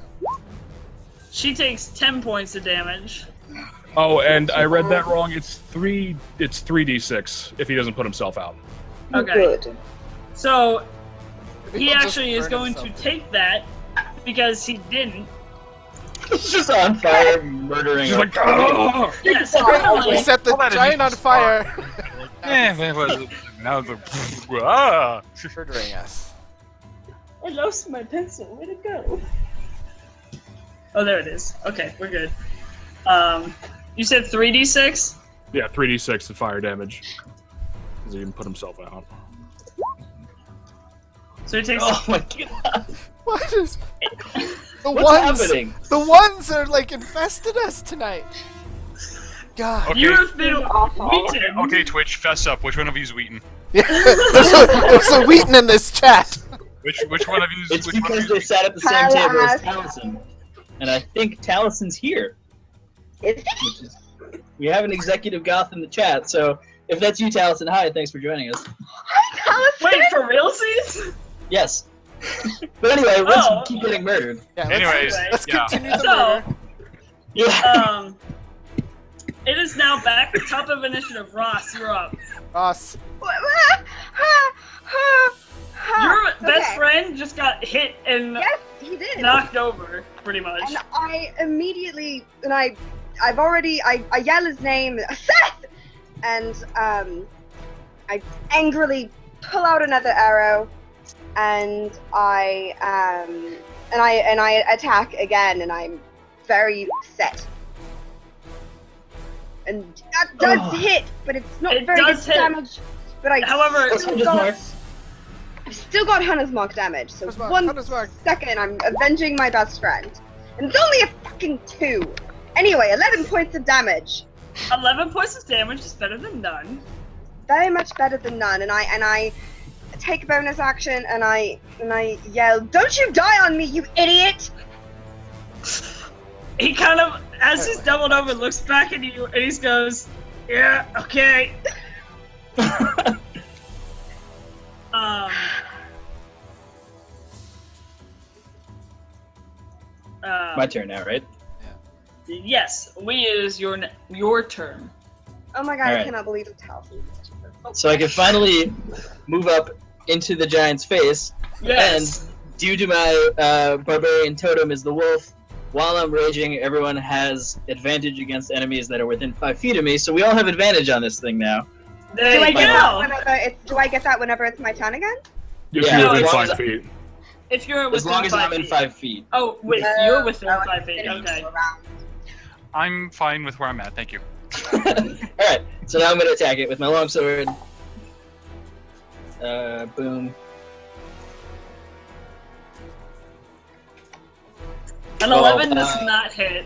She takes 10 points of damage. Oh, and I read that wrong. It's 3d6 if he doesn't put himself out. Okay. Good. So he He'll just actually is burn going to himself. take that because he didn't. It's just on fire, murdering. She's her. like, "Ah!" Yes, We apparently. set the All that giant on is- fire. Yeah, man, now the ah. Murdering us. I lost my pencil. Where'd it go? Oh, there it is. Okay, we're good. You said 3d6? Yeah, 3d6 of fire damage. Because he didn't put himself out. So he takes. Oh my god! What is the What's ones? happening? The ones are like infested us tonight. God. Okay. You have been Awful. beaten. Okay, Twitch, fess up. Which one of you's Wheaton? Yeah, there's a Wheaton in this chat. Which one of you's? It's Which one of because you's they sat at the same Tyler table as has- Taliesin. And I think Talison's here. Is it? Which is, we have an executive goth in the chat, so if that's you, Taliesin, hi, thanks for joining us. Hi, Wait, Taliesin. for realsies? Yes. But anyway, let's Oh. keep getting murdered. Yeah, Anyways, let's yeah. continue the So- murder. Yeah. It is now back to top of initiative. Ross, you're up. Ross. Your best Okay. friend just got hit and Yes, he did. knocked over, pretty much. And I immediately, and I yell his name, Seth, and I angrily pull out another arrow, and I attack again, and I'm very set. And that does Oh. hit, but it's not It very good does hit. damage. But I However, What's still Hunter's got, Mark? I've still got Hunter's Mark damage, so Hunter's Mark, one Hunter's Mark. second I'm avenging my best friend. And it's only a fucking 2. Anyway, 11 points of damage. 11 points of damage is better than none. Very much better than none. And I take a bonus action and I yell, "Don't you die on me, you idiot!" He kind of, as he's doubled over, looks back at you and he goes, "Yeah, okay." My turn now, right? Yes, we is your turn. Oh my god, I Alright. cannot believe it's healthy. So I can finally move up into the giant's face, Yes. due to my barbarian totem is the wolf. While I'm raging, everyone has advantage against enemies that are within 5 feet of me, so we all have advantage on this thing now. There Do I you get that go. whenever do I get that whenever it's my turn again? If Yeah, you're as within long 5 as- feet. If you're As within long as 5 I'm in feet. 5 feet. Oh, wait, you're within 5 feet. Okay. I'm fine with where I'm at. Thank you. Alright, so now I'm gonna attack it with my longsword. Boom. An Oh, 11 does not hit,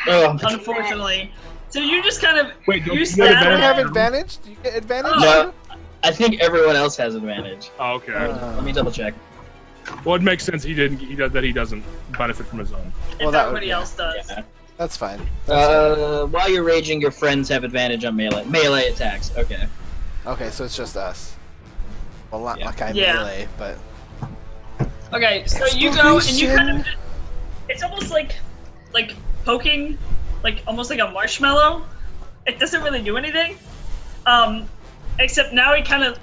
Oh, unfortunately. So you just kind of Wait, don't you you Do stab you advantage? have him. advantage? Do you get advantage? No. I think everyone else has advantage. Oh, okay. Let me double check. Well, it makes sense. He doesn't benefit from his own. Well, If that would everybody be- else does. Yeah. That's fine. While you're raging, your friends have advantage on melee attacks. Okay. Okay, so it's just us. Well, not Yeah. like I'm Yeah. melee, but Okay, so you go and you kind of. Exploration. It's almost like poking, like almost like a marshmallow. It doesn't really do anything. Except now he kind of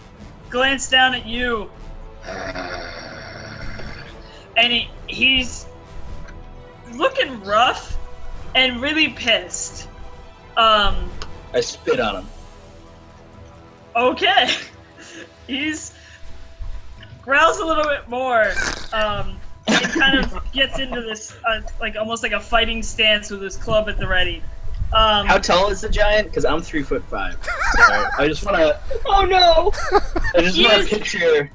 glanced down at you, and he's looking rough and really pissed. I spit on him. Okay. He's growls a little bit more, and kind of gets into this, like almost like a fighting stance with his club at the ready. How tall is the giant? Because I'm 3'5". So I just wanna. Oh no! I just He wanna is- picture.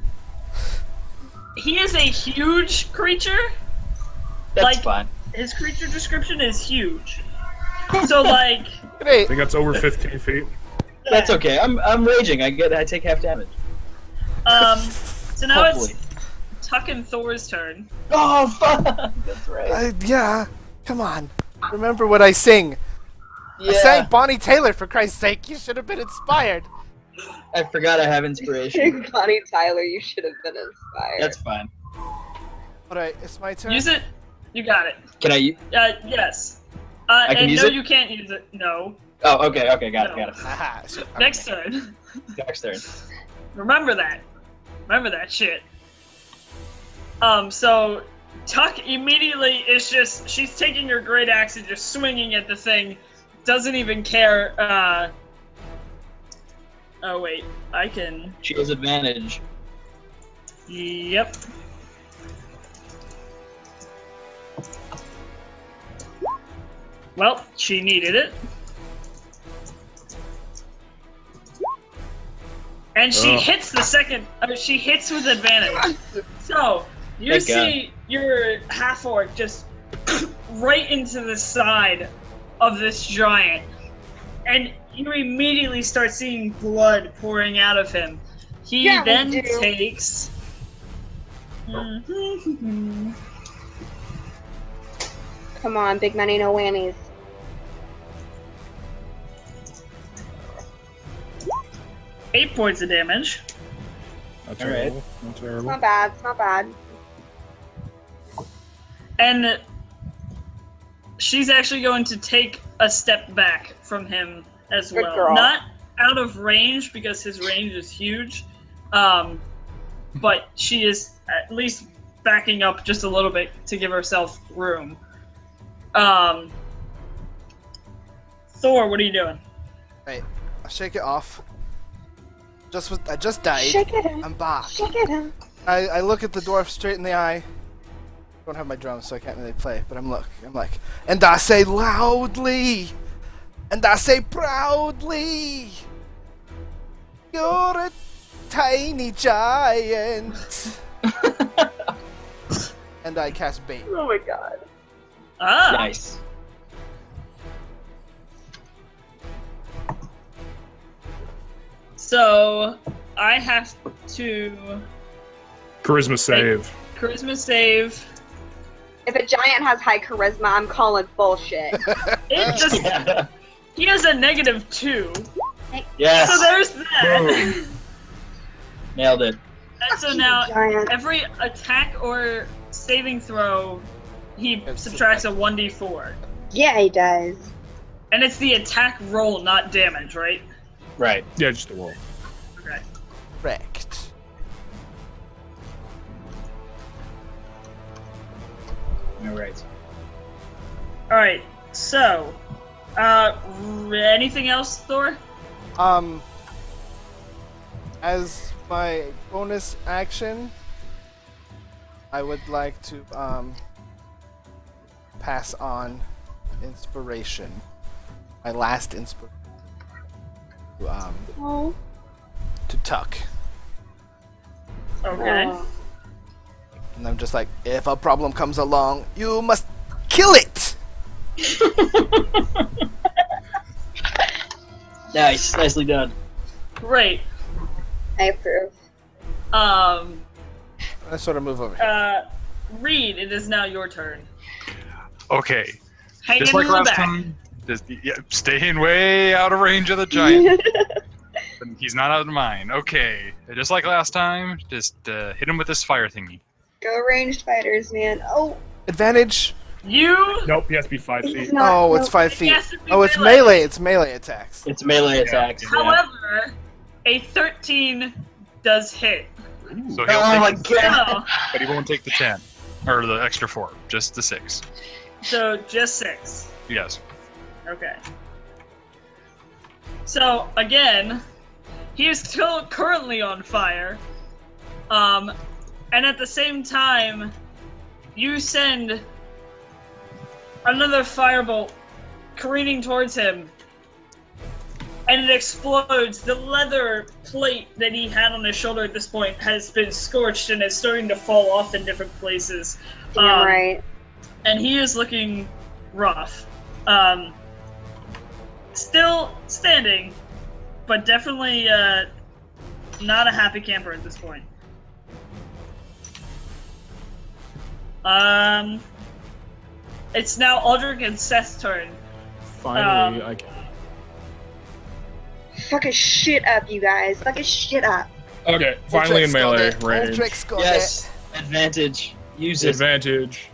He is a huge creature. That's like- fine. His creature description is huge. So like, I great. think that's over 15 feet. That's okay. I'm raging. I take half damage. so now Hopefully. it's Tuck and Thor's turn. Oh fuck! That's right. Yeah, come on. Remember what I sing. I Yeah. sang Bonnie Taylor, for Christ's sake. You should have been inspired. I forgot I have inspiration. Bonnie Tyler, you should have been inspired. That's fine. Alright, it's my turn. Use it. You got it. Can I? Yes. I can and use no, it? you can't use it. No. Oh, okay, got it, No. got it. Haha. So, Next turn. Next turn. Remember that. Remember that shit. So Tuck immediately is just she's taking her great axe and just swinging at the thing. Doesn't even care. Oh wait, I can. She has advantage. Yep. Well, she needed it. And she hits the second. She hits with advantage. So you Thank see your half orc just right into the side of this giant, and you immediately start seeing blood pouring out of him. He Yeah, we then do. takes. Come on, big money, no whammies. Eight points of damage. Not All right. terrible. Not It's terrible. not bad. It's not bad. And she's actually going to take a step back from him as Good well. girl. Not out of range because his range is huge, but she is at least backing up just a little bit to give herself room. Thor, what are you doing? right. I'll shake it off. I just died. Shake it in. I'm back. Shake it in. I look at the dwarf straight in the eye. Don't have my drums, so I can't really play. But I'm like, and I say loudly, and I say proudly, you're a tiny giant. And I cast bait. Oh my god. Ah, Nice. so I have to Charisma save. charisma save. If a giant has high charisma, I'm calling bullshit. It just Yeah. he has a -2. Yes. So there's that. Boom. Nailed it. And so now Giant. every attack or saving throw, he It's subtracts a 1d4. Yeah, he does. And it's the attack roll, not damage, right? Right. Yeah, just a roll. Okay. Correct. All right. Alright, so, anything else, Thor? As my bonus action, I would like to pass on inspiration. My last inspiration. Oh. To Tuck. Okay. Oh. And I'm just like, if a problem comes along, you must kill it! Nice. Nicely done. Great. I approve. I sort of move over here. Reed, it is now your turn. Okay. Hang Just in like the last back. time, just staying way out of range of the giant. And he's not out of mine. Okay. Just like last time, just hit him with this fire thingy. Go ranged fighters, man. Oh, Advantage? You Nope, he has to be 5 he's feet. not. Oh, it's nope. 5 It feet. has to be Oh, it's melee. melee. It's melee attacks. It's melee attacks. Yeah. However, a 13 does hit. So he'll Oh my take, god. So, but he won't take the 10 or the extra 4, just the 6. so just 6. Yes. Okay. So again, he is still currently on fire. And at the same time, you send another firebolt careening towards him. And it explodes. The leather plate that he had on his shoulder at this point has been scorched and is starting to fall off in different places. Damn right. And he is looking rough. Still standing, but definitely not a happy camper at this point. It's now Aldrich and Seth's turn. Finally, I can. Fuck his shit up, you guys. Fuck his shit up. Okay, finally in melee range. Ultrix got Yes. Advantage. Use it. Advantage.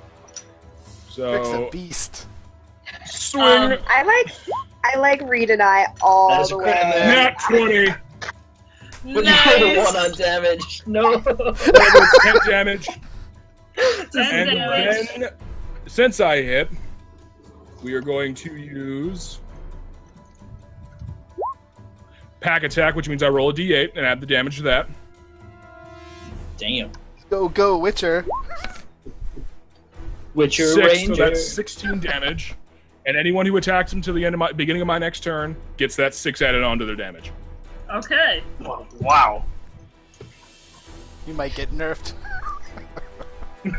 Rick's a So beast. swing. I like Reed and I all That is the a crit in way. there. Nat 20. But you rolled a 1 Nice. on damage. No. That was 10 damage. 10 And damage. then, since I hit, we are going to use pack attack, which means I roll a d8 and add the damage to that. Damn. Go, Witcher. Witcher 6, Ranger. so that's 16 damage. And anyone who attacks him to the end of beginning of my next turn gets that 6 added onto their damage. Okay. Wow. You might get nerfed.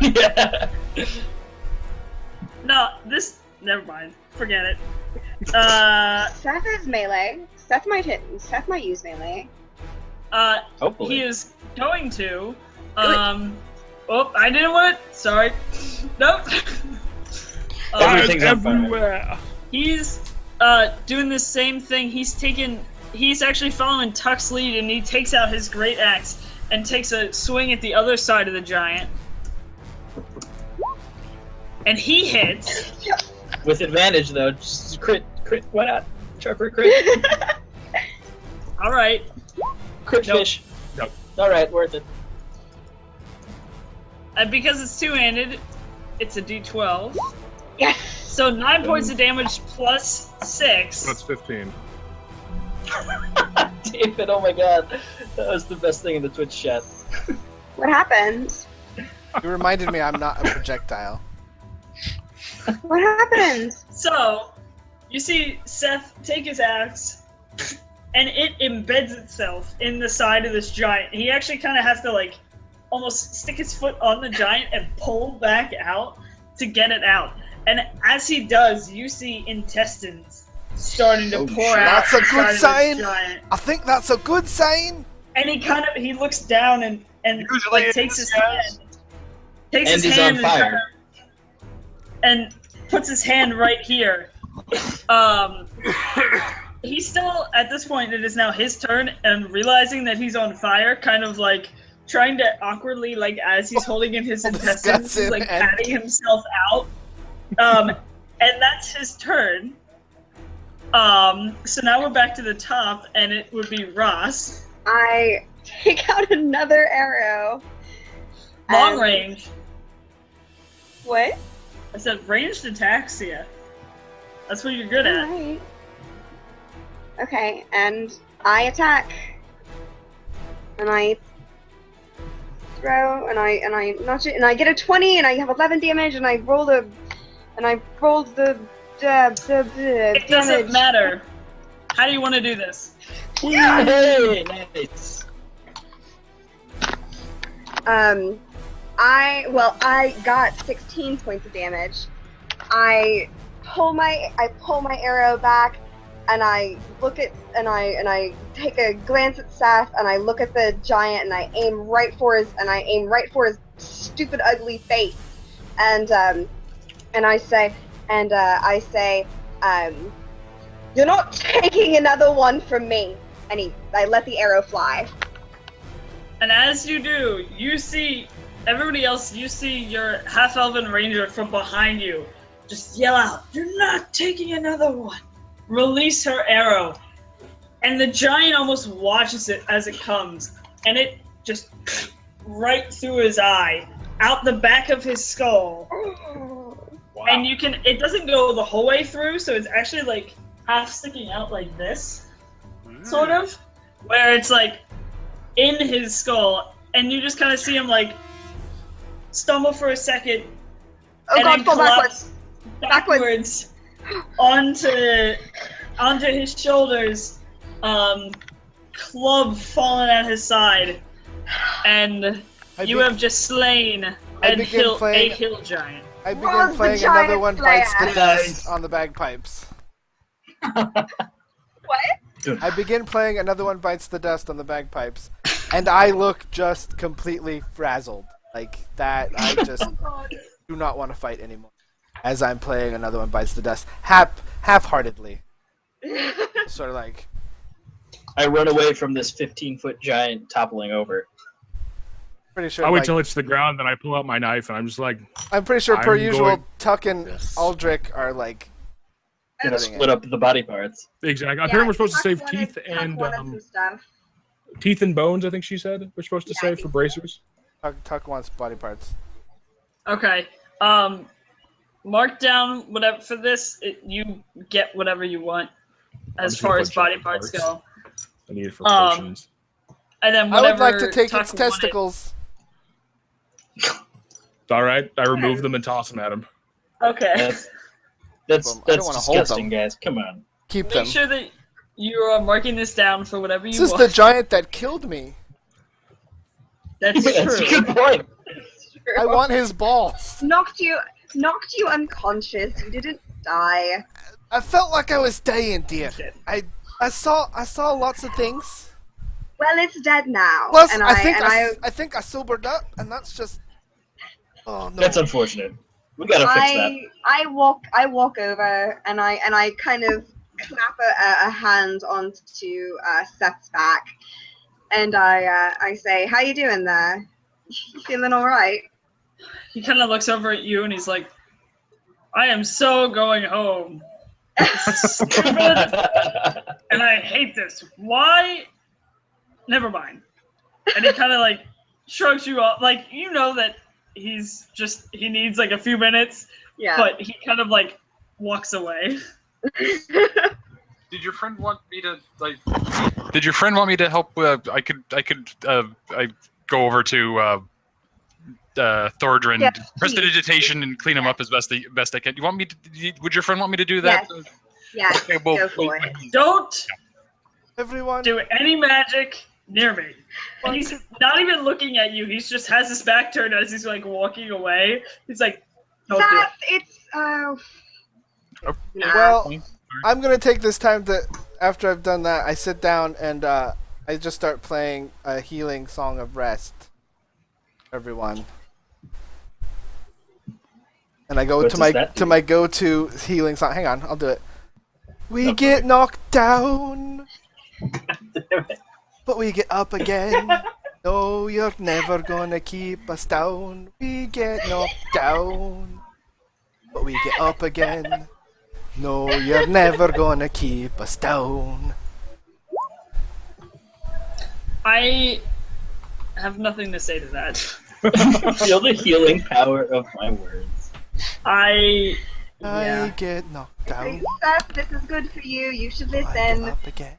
Yeah. No, this. Never mind. Forget it. Seth is melee. Seth might use melee. Hopefully. He is going to. Oh, I didn't want it. Sorry. Nope. Everything's on fire. everywhere. He's doing the same thing. He's actually following Tuck's lead, and he takes out his great axe and takes a swing at the other side of the giant. And he hits. With advantage, though. Just crit. Why not? Try for a crit. All right. Crit Nope. fish. Nope. Alright, worth it. And because it's two-handed, it's a D12. Yes. So 9 points of damage plus 6. That's 15. David, oh my god. That was the best thing in the Twitch chat. What happened? You reminded me I'm not a projectile. What happened? So, you see Seth take his axe, and it embeds itself in the side of this giant. He actually kind of has to, like, almost stick his foot on the giant and pull back out to get it out. And as he does, you see intestines starting to pour out. That's a good inside of this sign. giant. I think that's a good sign. And he looks down and Usually like it takes is, his hand, takes And his he's hand on fire. and puts his hand right here. He's still at this point. It is now his turn, and realizing that he's on fire, kind of like trying to awkwardly, like as he's holding in his Hold his intestines, guts in like and- patting himself out. And that's his turn. So now we're back to the top, and it would be Ross. I take out another arrow. Long Um, range. What? I said ranged attacks, yeah. That's what you're good at. Alright. Okay, and I attack. And I throw, and I notch it, and I get a 20, and I have 11 damage, and I rolled the It doesn't damage. matter. How do you want to do this? Hey, nice. I got 16 points of damage. I pull my arrow back, and I look at and I take a glance at Seth, and I look at the giant, and I aim right for his stupid ugly face, and I say, you're not taking another one from me. And I let the arrow fly. And as you do, you see everybody else, you see your half-elven ranger from behind you just yell out, "You're not taking another one!" Release her arrow. And the giant almost watches it as it comes, and it just right through his eye, out the back of his skull. Wow. And it doesn't go the whole way through, so it's actually like half sticking out like this. Sort of, where it's like in his skull, and you just kind of see him like stumble for a second, Oh and god, then fall collapse backwards. onto his shoulders, club falling at his side, and you have just slain a hill giant. I begin Roz the playing Giant Another One Bites the Slayer. Dust on the bagpipes. What? I begin playing Another One Bites the Dust on the bagpipes, and I look just completely frazzled. Like that, I just do not want to fight anymore. As I'm playing Another One Bites the Dust, half-heartedly, sort of like. I run away from this 15-foot giant toppling over. Pretty sure. I wait like, till it's the ground, then I pull out my knife, and I'm just like, I'm pretty sure, per I'm usual, going- Tuck and Yes. Aldrich are like. Gonna Cutting split it. up the body parts. exactly. I Yeah, think we're supposed to Tuck save wanted- teeth Tuck and wanted some stuff. teeth and bones. I think she said we're supposed to Yeah, I save for think bracers. Tuck wants body parts. Okay. Mark down whatever for this. You get whatever you want as just gonna far put as body jumping parts parts. go. I need it for Um, potions. And then I whatever would like to take Tuck its wanted- testicles. It's all right. I remove them and toss them at him. Okay. That's I don't wanna hold disgusting, them. guys. Come on. Keep Make them. sure that you are marking this down for whatever you This is want. the giant that killed me. That's That's a true. good point. I want his balls. Knocked you unconscious. You didn't die. I felt like I was dying, dear. I saw lots of things. Well, it's dead now. Plus, and I think I I think I sobered up, and that's just. Oh no. That's unfortunate. We gotta fix that. I walk over and I kind of clap a hand onto Seth's back, and I say, "How you doing there? You feeling all right?" He kind of looks over at you and he's like, I am so going home. This is stupid, and I hate this. Why? Never mind. And he kind of like shrugs you off. Like, you know that he needs like a few minutes, Yeah. but he kind of like walks away. Did your friend want me to like? Did your friend want me to help? I go over to Thordrin, Yeah, prestidigitation, and clean him up as best I can. You want me to? Would your friend want me to do that? Yes. Yeah. Okay, well, Go for it. Don't Everyone. do any magic near me. And he's not even looking at you. He just has his back turned as he's like walking away. He's like, don't do it. Seth, it's nah. Well, I'm gonna take this time to. After I've done that, I sit down and I just start playing a healing song of rest. Everyone. And I go What to does that do? my go-to healing song. Hang on, I'll do it. We get knocked down, but we get up again. No, you're never gonna keep us down. We get knocked down, but we get up again. No, you're never gonna keep us down. I have nothing to say to that. Feel the healing power of my words. I Yeah. get knocked down. Seth, this is good for you. You should I get listen. up again.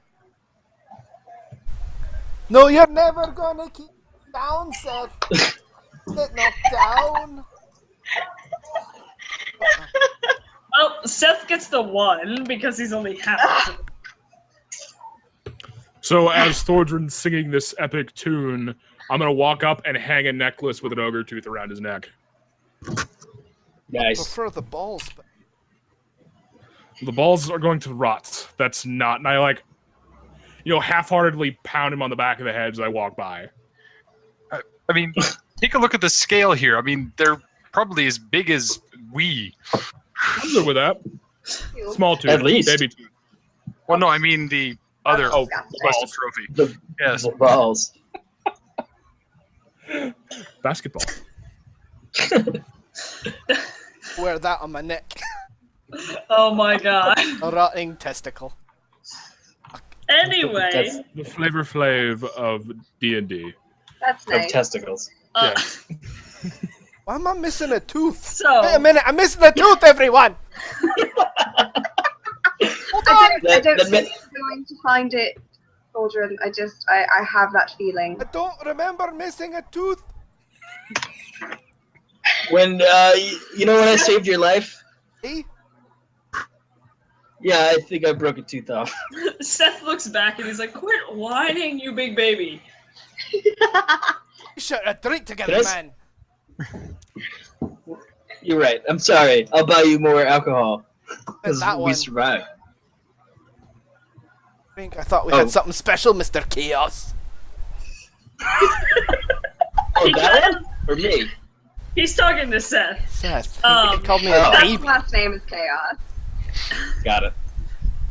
No, you're never gonna keep down, Seth. Get knocked down. Well, Seth gets the one because he's only half. So as Thordrin's singing this epic tune, I'm gonna walk up and hang a necklace with an ogre tooth around his neck. Nice. Prefer the balls, but The balls are going to rot. That's not. And I like, half-heartedly pound him on the back of the head as I walk by. I mean, take a look at the scale here. I mean, they're probably as big as we. I'm good with that. Small tooth, At least. baby tooth. Well, no, I mean the other Oh, quest trophy. The, Yes. the balls. Basketball. wear that on my neck. Oh my god. A rotting testicle. Anyway, That's The Flavor Flav of D&D. That's of nice. testicles. uh, Why am I missing a tooth? so Wait a minute, I'm missing a tooth, everyone! Hold on! I don't That think you're going to find it, Aldrin. I have that feeling. I don't remember missing a tooth. When you know when I saved your life? Eh? Yeah, I think I broke a tooth off. Seth looks back and he's like, "Quit whining, you big baby." You should have drink together, Can I man. You're right. I'm sorry. I'll buy you more alcohol. Because That we one. survived. I thought we Oh. had something special, Mr. Chaos. Oh, that one? Or me? He's talking to Seth. Seth, Um, he called me a oh. Seth's baby. last name is Chaos. Got it.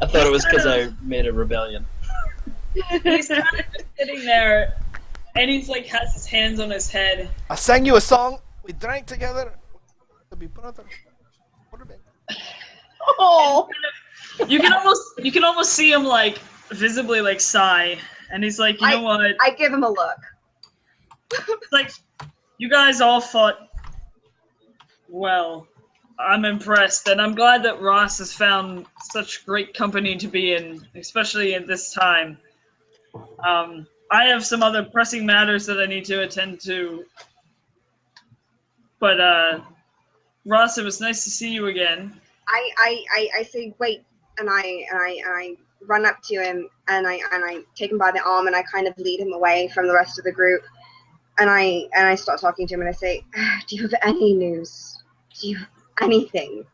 I thought it was because I made a rebellion. He's kind of just sitting there, And he's like has his hands on his head. I sang you a song. We drank together. To be brothers. Oh, You can almost see him like visibly like sigh, and he's like, you know what? I give him a look. It's like you guys all fought well. I'm impressed, and I'm glad that Ross has found such great company to be in, especially at this time. I have some other pressing matters that I need to attend to, but Ross, it was nice to see you again. I say wait, and I run up to him and I take him by the arm and I kind of lead him away from the rest of the group, and I start talking to him and I say, do you have any news? Do you have anything?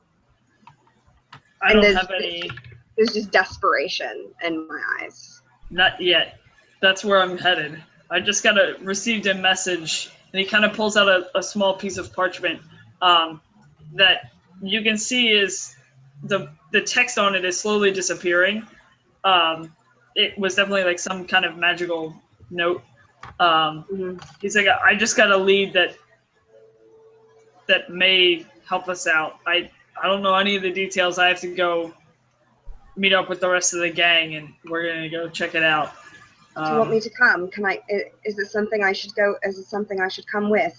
I don't have any. There's just desperation in my eyes. Not yet. That's where I'm headed. I just received a message, and he kind of pulls out a small piece of parchment that you can see is the text on it is slowly disappearing. It was definitely like some kind of magical note. He's like, I just got a lead that may help us out. I don't know any of the details. I have to go meet up with the rest of the gang, and we're gonna go check it out. Do you want me to come? Can I? Is it something I should go? Is it something I should come with?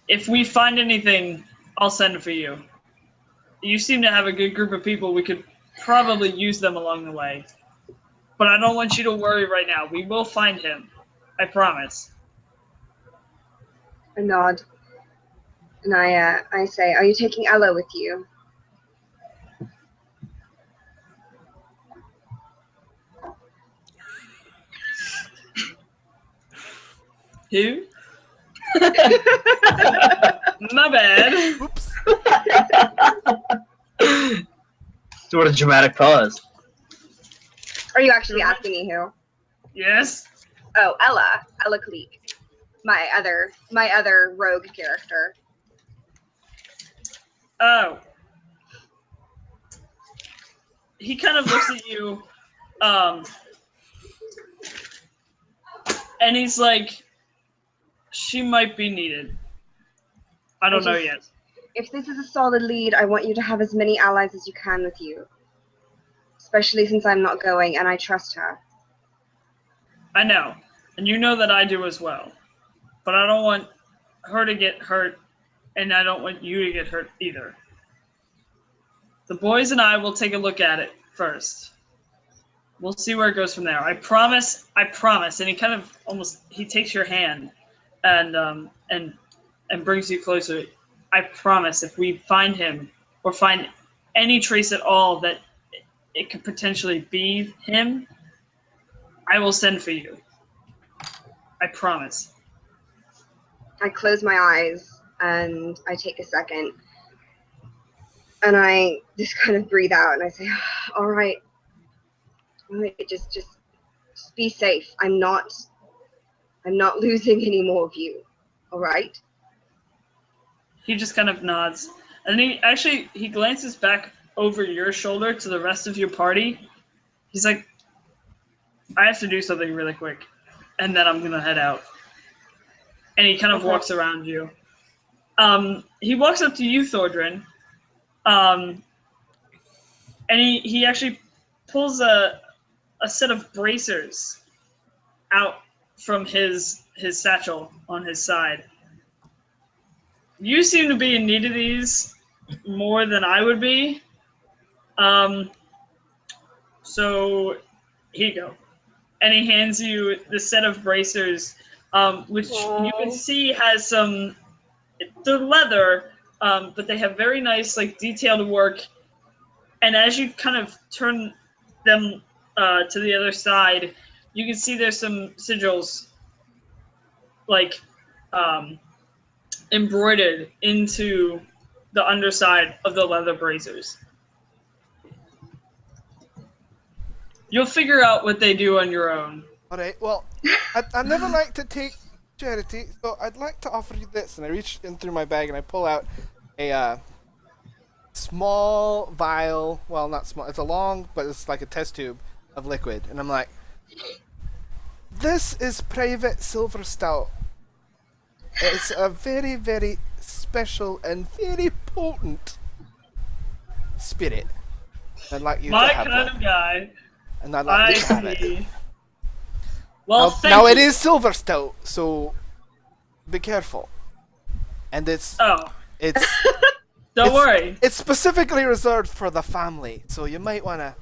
If we find anything, I'll send it for you. You seem to have a good group of people. We could probably use them along the way. But I don't want you to worry right now. We will find him. I promise. I nod, and I say, "Are you taking Ella with you?" Who? My bad. Oops. What a dramatic pause. Are you actually asking me who? Yes? Oh, Ella Cleek, my other rogue character. Oh. He kind of looks at you, and he's like, she might be needed. I don't know yet. If this is a solid lead, I want you to have as many allies as you can with you. Especially since I'm not going and I trust her. I know. And you know that I do as well. But I don't want her to get hurt, and I don't want you to get hurt either. The boys and I will take a look at it first. We'll see where it goes from there. I promise. And he kind of he takes your hand and brings you closer. I promise if we find him or find any trace at all that it could potentially be him, I will send for you. I promise. I close my eyes and I take a second and I just kind of breathe out and I say, all right, just be safe. I'm not losing any more of you. All right. He just kind of nods. And he glances back over your shoulder to the rest of your party. He's like, I have to do something really quick, and then I'm going to head out. And he kind of walks around you. He walks up to you, Thordrin, and he actually pulls a set of bracers out from his satchel on his side. You seem to be in need of these more than I would be. So here you go. And he hands you the set of bracers, which you can see has they're leather, but they have very nice, like, detailed work. And as you kind of turn them to the other side, you can see there's some sigils, like, embroidered into the underside of the leather bracers. You'll figure out what they do on your own. Alright, well, I never like to take charity, so I'd like to offer you this. And I reach in through my bag and I pull out a small vial. Well, not small. It's a long, but it's like a test tube of liquid. And I'm like, This is Private Silver Stout. It's a very, very special and very potent spirit. I'd like you My to have kind one. of guy. And I'd like I you to have it. see. Well, Now thank it you. is Silver Stout, so be careful. And it's Oh, it's don't worry. it's specifically reserved for the family, so you might wanna.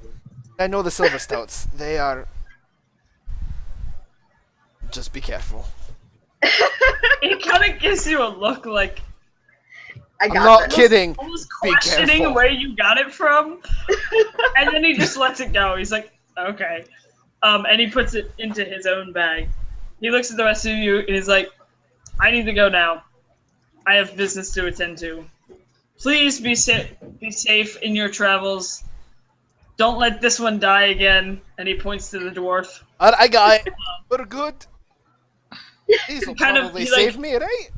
I know the Silver Stouts. They are. Just be careful. It kind of gives you a look like I I'm got not this. kidding. almost Be questioning careful. where you got it from, and then he just lets it go. He's like, okay, and he puts it into his own bag. He looks at the rest of you and he's like, I need to go now. I have business to attend to. Please be safe in your travels. Don't let this one die again. And he points to the dwarf. I got it. We're good. These will Kind of- probably he, like- save me, right?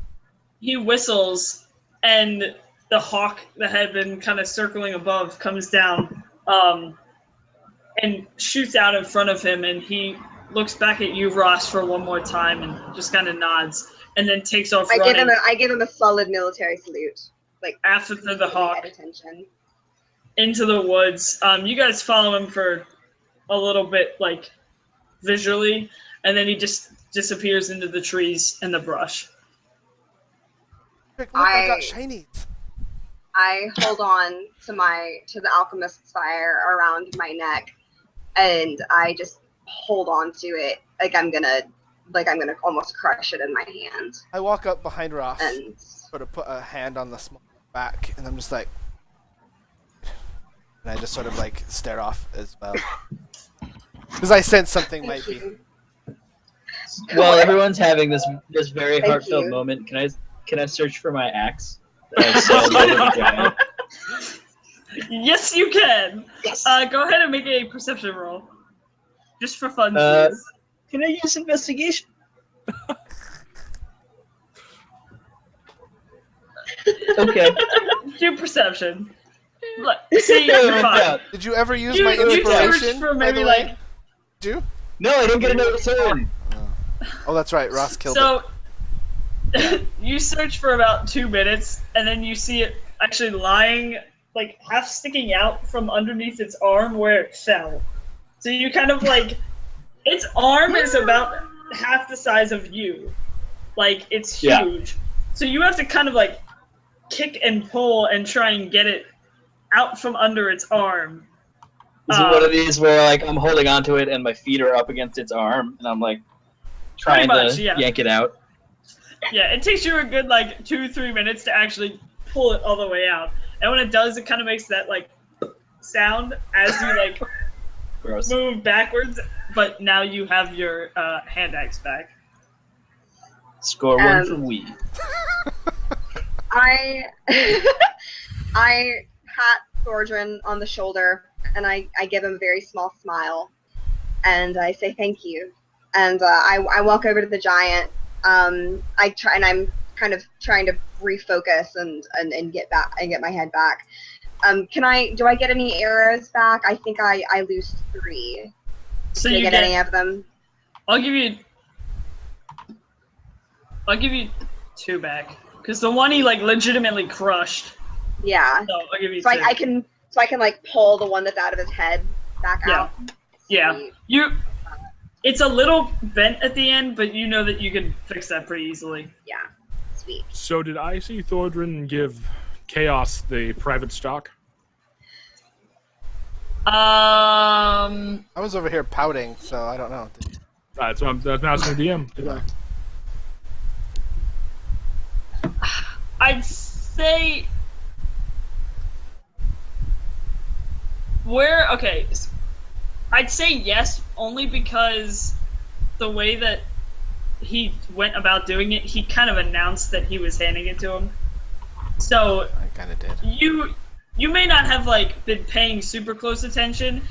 He whistles, and the hawk that had been kind of circling above comes down, and shoots out in front of him. And he looks back at you, Ross, for one more time, and just kind of nods, and then takes off I running give him a solid military salute. Like after the pay hawk attention. into the woods. You guys follow him for a little bit, like visually, and then he just disappears into the trees and the brush. Look, I got I- shinies. I hold on to the alchemist's fire around my neck, and I just hold on to it like I'm gonna almost crush it in my hand. I walk up behind Ross, And sort of put a hand on the small back, and I'm just like, and I just sort of like stare off as well, because I sense something might thank be. you. While everyone's having this very Thank heartfelt you. moment, can I search for my axe? That I sailed over the giant? Yes, you can. Yes. Go ahead and make a perception roll, just for fun. Uh, Please. Can I use investigation? Okay. Do perception. Look, see, you're fine. Did you ever use You, my you inspiration? searched for by the maybe way? like Do you? No, I didn't get another turn. Oh, that's right. Ross killed it. so. You search for about 2 minutes, and then you see it actually lying, like half sticking out from underneath its arm where it fell. So you kind of like, its arm is about half the size of you, like it's Yeah. huge. So you have to kind of like kick and pull and try and get it out from under its arm. Is it one of these where like I'm holding onto it and my feet are up against its arm and I'm like trying much, to yeah. yank it out? Yeah, it takes you a good like 2-3 minutes to actually pull it all the way out. And when it does, it kind of makes that like sound as you like Gross. move backwards. But now you have your hand axe back. Score one for we. I I pat Thordrin on the shoulder, and I give him a very small smile, and I say thank you. And I walk over to the giant. I'm kind of trying to refocus and get back and get my head back. Do I get any arrows back? I think I lose 3. So Do I you get any of them? I'll give you 2 back because the one he like legitimately crushed. Yeah. So I'll give you So 2. I can like pull the one that's out of his head back Yeah. out. Yeah. Sweet. It's a little bent at the end, but you know that you can fix that pretty easily. Yeah. Sweet. So did I see Thordrin give Chaos the private stock? I was over here pouting, so I don't know. Alright, so I'm asking the DM. Did I? I'd say I'd say yes, only because the way that he went about doing it, he kind of announced that he was handing it to him. So I kind of did. you may not have like been paying super close attention,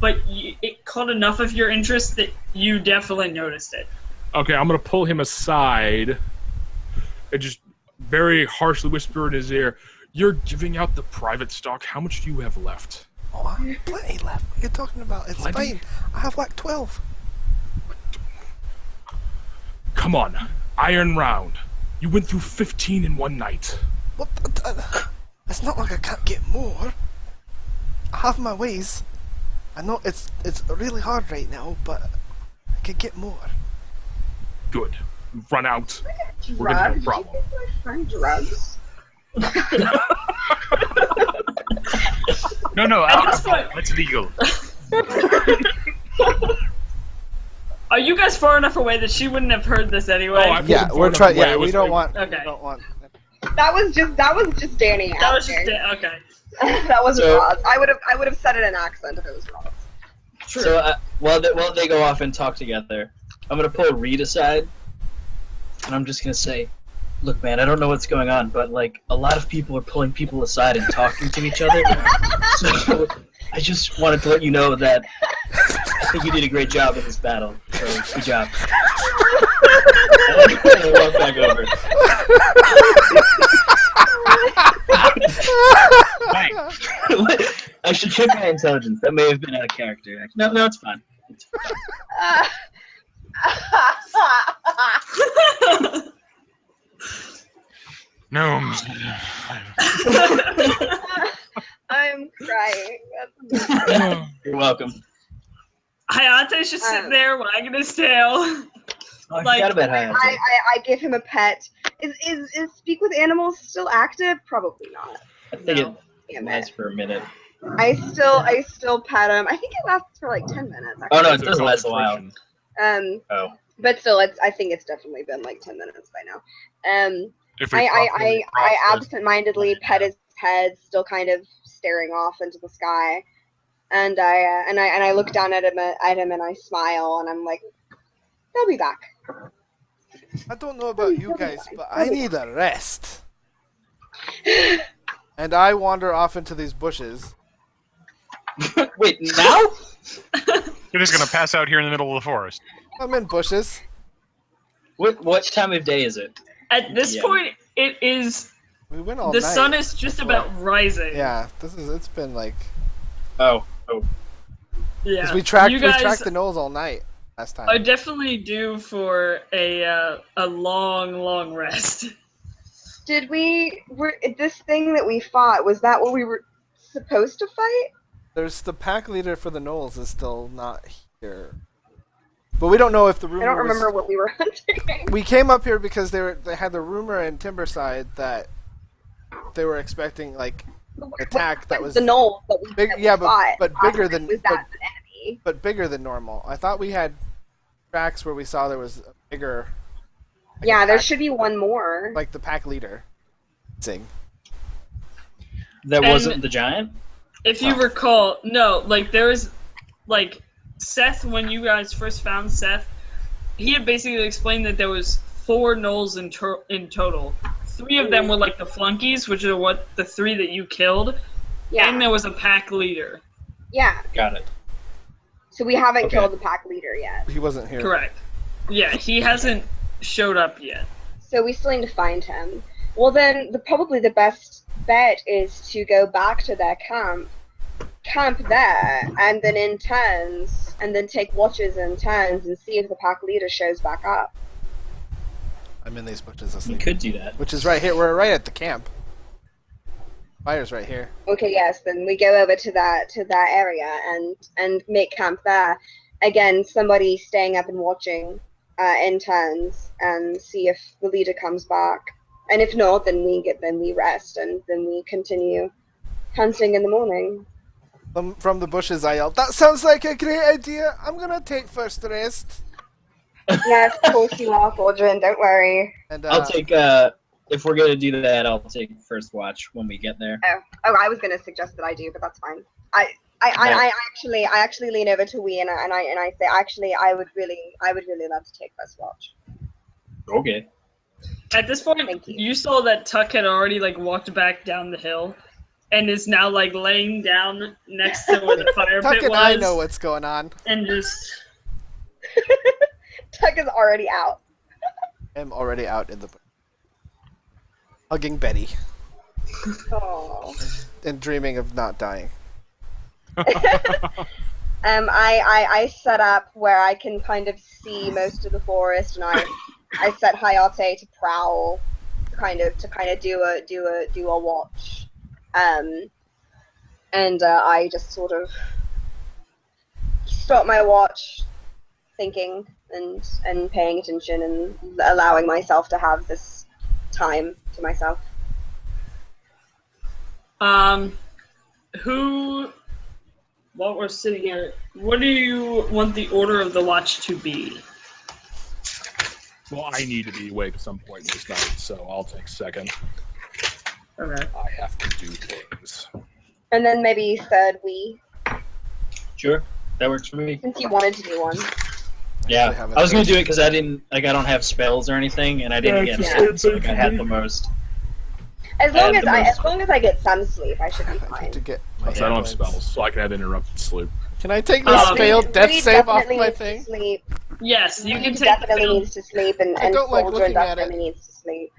but it caught enough of your interest that you definitely noticed it. Okay, I'm gonna pull him aside and just very harshly whisper in his ear, "You're giving out the private stock. How much do you have left?" Oh, I have plenty left. What are you talking about? It's Plenty? fine. I have like 12. come on. Iron round. You went through 15 in one night. What? It's not like I can't get more. I have my ways. I know it's really hard right now, but I could get more. Good. You've run out. We're gonna have a problem. Did you give my friend drugs? No, At this alcohol. point- That's legal. Are you guys far enough away that she wouldn't have heard this anyway? Oh, I- Yeah, we're trying. Yeah, we don't want. Okay. We don't want. That was just Danny. That was just acting. okay. That wasn't So- Roz. I would have said it in accent if it was Roz. So while they go off and talk together, I'm gonna pull Reed aside, and I'm just gonna say, "Look, man, I don't know what's going on, but like a lot of people are pulling people aside and talking to each other. So I just wanted to let you know that I think you did a great job in this battle. So good job." I'm gonna walk back over. Thanks. I should check my intelligence. That may have been out of character. No, it's fine. Gnomes. I'm crying. That's You're welcome. Hayate's just sitting there wagging his tail. Oh, I Like, forgot about Hayate. I give him a pet. Is Speak with Animals still active? Probably not. I think No. it Damn lasts it. for a minute. I still pet him. I think it lasts for like 10 minutes. Oh no, Actually. it does last a while. Oh. But still, I think it's definitely been like 10 minutes by now. If we I properly process- absentmindedly pet his head, still kind of staring off into the sky, and I look down at him and I smile and I'm like, they'll be back. I don't know about you guys, but I need a rest. And I wander off into these bushes. Wait, now? You're just gonna pass out here in the middle of the forest. I'm in bushes. What time of day is it? At this Yeah. point, it is We went all the night. sun is just about rising. Yeah, it's been like Oh. Yeah. because we tracked You guys the gnolls all night last time. are definitely due for a long rest. Did this thing that we fought, was that what we were supposed to fight? There's the pack leader for the gnolls is still not here, but we don't know if the rumor. I don't was- remember what we were hunting. We came up here because they had the rumor in Timberside that they were expecting like attack that was the knoll that we, big. that we Yeah, fought. but bigger than was that an enemy? but bigger than normal. I thought we had tracks where we saw there was a bigger. like a Yeah, there pack- should be one more. like the pack leader. Sing. That And- wasn't the giant? If you recall, no, like there was, like Seth, when you guys first found Seth, he had basically explained that there was 4 gnolls in total. 3 of them were like the flunkies, which are what the 3 that you killed, Yeah, and there was a pack leader. yeah. Got it. So we haven't Okay. killed the pack leader yet. He wasn't here. Correct. Yeah, he hasn't showed up yet. So we still need to find him. Well, then probably the best bet is to go back to their camp there, and then in turns, and then take watches in turns and see if the pack leader shows back up. I'm in these bushes We asleep. could do that. Which is right here. We're right at the camp. Fire's right here. Okay, yes, then we go over to that area and make camp there. Again, somebody staying up and watching in turns and see if the leader comes back. And if not, then we rest and then we continue hunting in the morning. From the bushes, I yelled, "That sounds like a great idea. I'm gonna take first rest." Yes, of course you are, Aldrin, don't worry. And I'll take if we're gonna do that, I'll take first watch when we get there. Oh, I was gonna suggest that I do, but that's fine. I actually lean over to Wee and I say, actually, I would really love to take first watch. Okay. At this point, Thank you. you saw that Tuck had already like walked back down the hill, and is now like laying down next to where the fire Tuck pit and was, I know what's going on. and just Tuck is already out. I'm already out in the hugging Betty Oh. and dreaming of not dying. I set up where I can kind of see most of the forest, and I set Hayate to prowl, to kind of do a watch, and I just sort of stop my watch, thinking and paying attention and allowing myself to have this time to myself. While we're sitting here, what do you want the order of the watch to be? Well, I need to be awake at some point this night, so I'll take second. Okay. I have to do things. And then maybe third we, Sure, that works for me. since you wanted to do one. Yeah, I was gonna do it because I don't have spells or anything, and I didn't get that, so like, I had the most. As long as I get some sleep, I should be I fine. need to get my I don't have hit spells, points. so I can have interrupted sleep. Can I take this failed death Reed save off definitely my needs to thing? sleep. Yes, you can Reed take definitely the needs to sleep, and I don't like Soldier looking at definitely it. needs to sleep.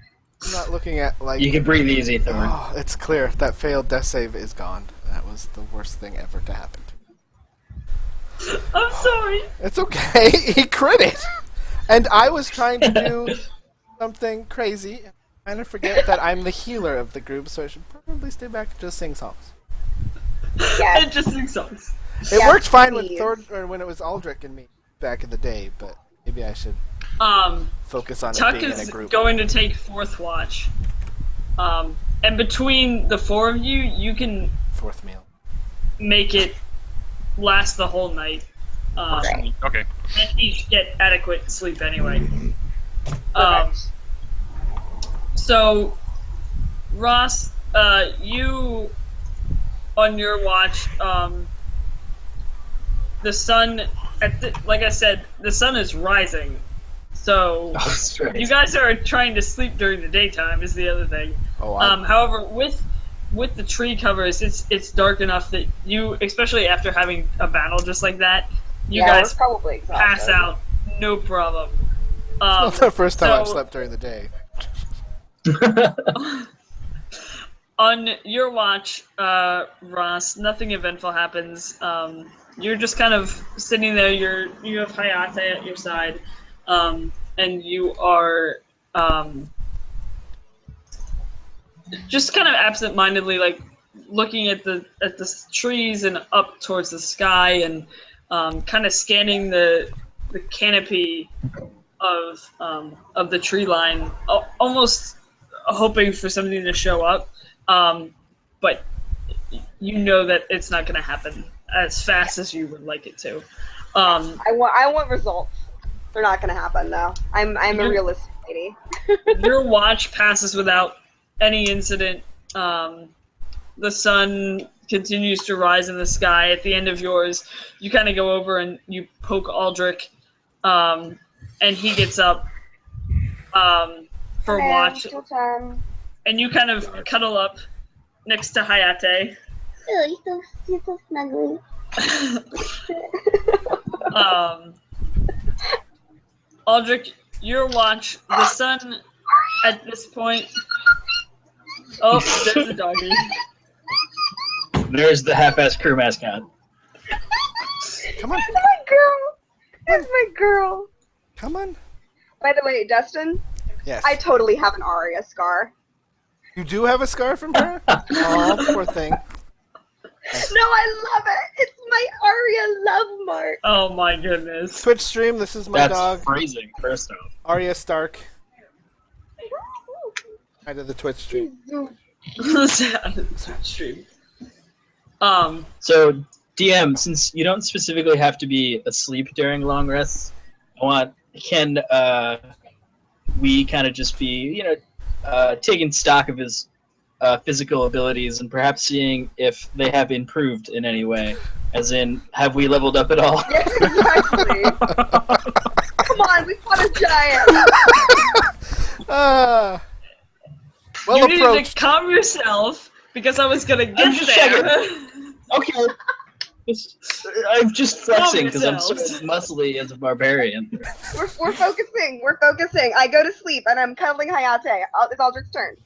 I'm not looking at, like... You can breathe easy, Thorn. Oh, it's clear. That failed death save is gone. That was the worst thing ever to happen to me. I'm sorry. It's okay. He crit it. And I was trying to do something crazy. I kind of forget that I'm the healer of the group, so I should probably stay back and just sing songs. Yeah. And just sing songs. It Yeah, worked fine with please. or when it was Aldrich and me back in the day, but maybe I should focus on it Tuck being in a is group. going to take fourth watch. And between the four of you, you can Fourth meal. make it last the whole night. Okay. And each get adequate sleep anyway. Perfect. So, Ross, you, on your watch, the sun, like I said, the sun is rising. So, Oh, that's right. you guys are trying to sleep during the daytime is the other thing. Oh, However, with the tree covers, it's dark enough that you, especially after having a battle just like that, you Yeah, guys we're probably exhausted. pass out, no problem. it's not the first time I've so- slept during the day. On your watch, Ross, nothing eventful happens. You're just kind of sitting there. You have Hayate at your side, and you are just kind of absent-mindedly, like looking at the trees and up towards the sky, and kind of scanning the canopy of the tree line, almost hoping for something to show up. But you know that it's not going to happen as fast as you would like it to. I want results. They're not gonna happen though. I'm a realistic lady. Your watch passes without any incident. The sun continues to rise in the sky. At the end of yours, you kind of go over and you poke Aldrich, and he gets up for watch. Still time. And you kind of cuddle up next to Hayate. Oh, you're so snuggly. Aldrich, your watch, the sun at this point... Oh, there's a doggy. There's the half-ass crew mascot. Come on. That's my girl. That's my girl. Come on. By the way, Dustin, Yes. I totally have an Arya scar. You do have a scar from her? Oh, poor thing. No, I love it. It's my Arya love mark. Oh my goodness. Twitch stream, this is my That's dog, phrasing, first off. Arya Stark. I did the Twitch stream. Stream. So, DM, since you don't specifically have to be asleep during long rests, can we kind of just be, taking stock of his physical abilities and perhaps seeing if they have improved in any way? As in, have we leveled up at all? Yes, exactly. Come on, we fought a giant. Well You needed approached. to calm yourself because I was gonna get just there. Okay. I'm just flexing because I'm so yourselves. muscly as a barbarian. We're focusing. We're focusing. I go to sleep and I'm cuddling Hayate. It's Aldrich's turn.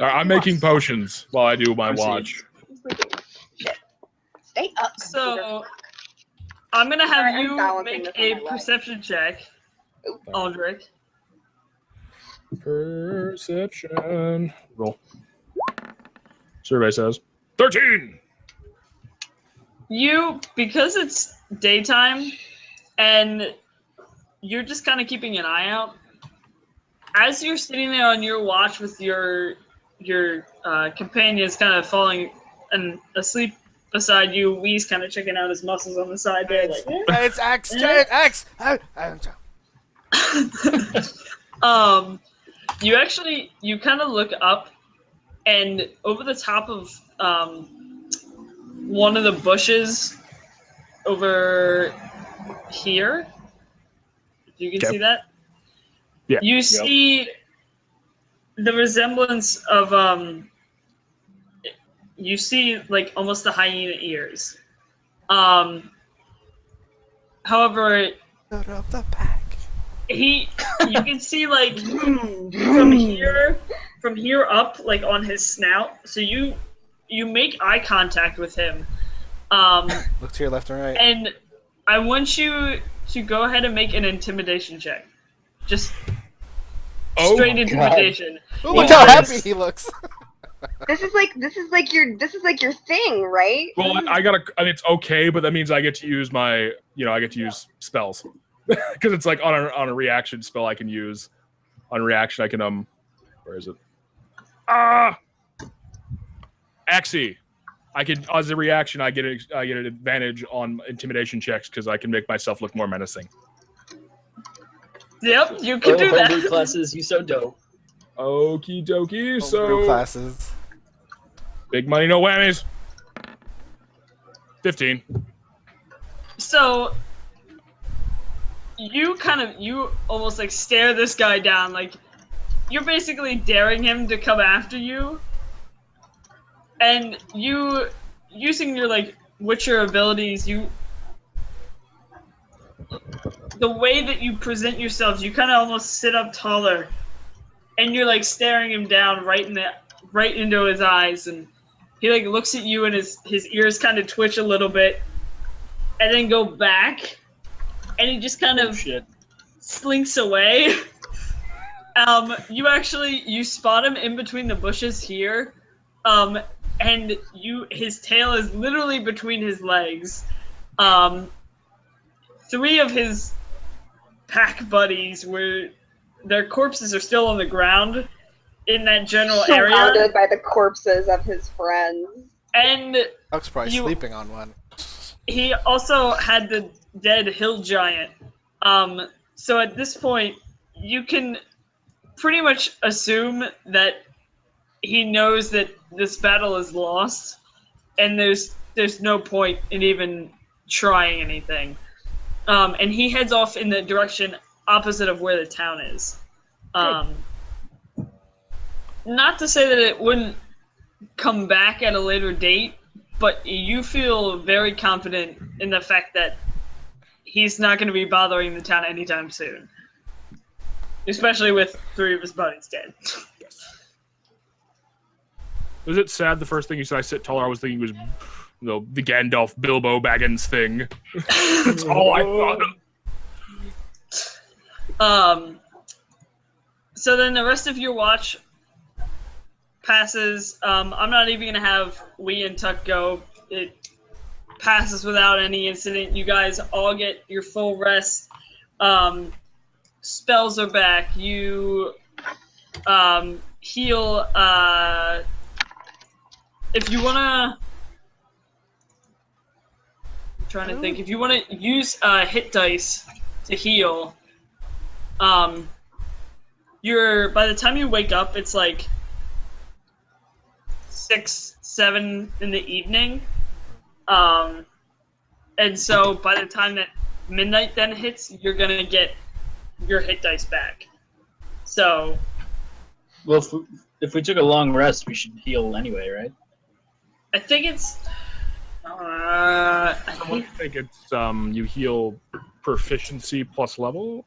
I'm making potions while I do my Proceed. watch. Shit. Stay up. So I'm gonna have Alright, I'm you balancing make this on a my leg. perception check, Aldrich. Perception. Roll. Survey says 13. Because it's daytime and you're just kind of keeping an eye out, as you're sitting there on your watch with your companions kind of falling and asleep beside you, Wee's kind of checking out his muscles on the side there, like, It's X, Giant X. you kind of look up, and over the top of one of the bushes over here, you can see that. Yeah. You see the resemblance of you see like almost the hyena ears. However, Of the pack. you can see like from here up, like on his snout. So you make eye contact with him. Look to your left and right. And I want you to go ahead and make an intimidation check. Just straight intimidation. Ooh, look how happy he looks. This is like your thing, right? Well, I mean, it's okay, but that means I get to use I get to use spells. Because it's like on a reaction spell I can use. On reaction, I can, where is it? Axie. I can, as a reaction, I get an advantage on intimidation checks because I can make myself look more menacing. Yep, you can do that. Homebrew classes, you so dope. Okie dokie. Homebrew So classes. big money, no whammies. 15. So you almost like stare this guy down, like you're basically daring him to come after you, and you using your like Witcher abilities, the way that you present yourself, you kind of almost sit up taller, and you're like staring him down right into his eyes, and he like looks at you, and his ears kind of twitch a little bit, and then go back, and he just kind of slinks away. You spot him in between the bushes here, and his tail is literally between his legs. 3 of his pack buddies their corpses are still on the ground in that general area. Surrounded by the corpses of his friends. And Huck's probably sleeping on one. he also had the dead hill giant. So at this point, you can pretty much assume that he knows that this battle is lost, and there's no point in even trying anything. And he heads off in the direction opposite of where the town is. Not to say that it wouldn't come back at a later date, but you feel very confident in the fact that he's not going to be bothering the town anytime soon. Especially with 3 of his buddies dead. Was it sad the first thing you said I sit taller? I was thinking it was the Gandalf Bilbo Baggins thing. That's all I thought of. So then the rest of your watch passes. I'm not even gonna have Wee and Tuck go. It passes without any incident. You guys all get your full rest. Spells are back. You heal. If you wanna, I'm trying to think. If you wanna use hit dice to heal, by the time you wake up, it's like 6, 7 in the evening. And so by the time that midnight then hits, you're gonna get your hit dice back. So, well, if we took a long rest, we should heal anyway, right? I think it's. I think it's you heal proficiency plus level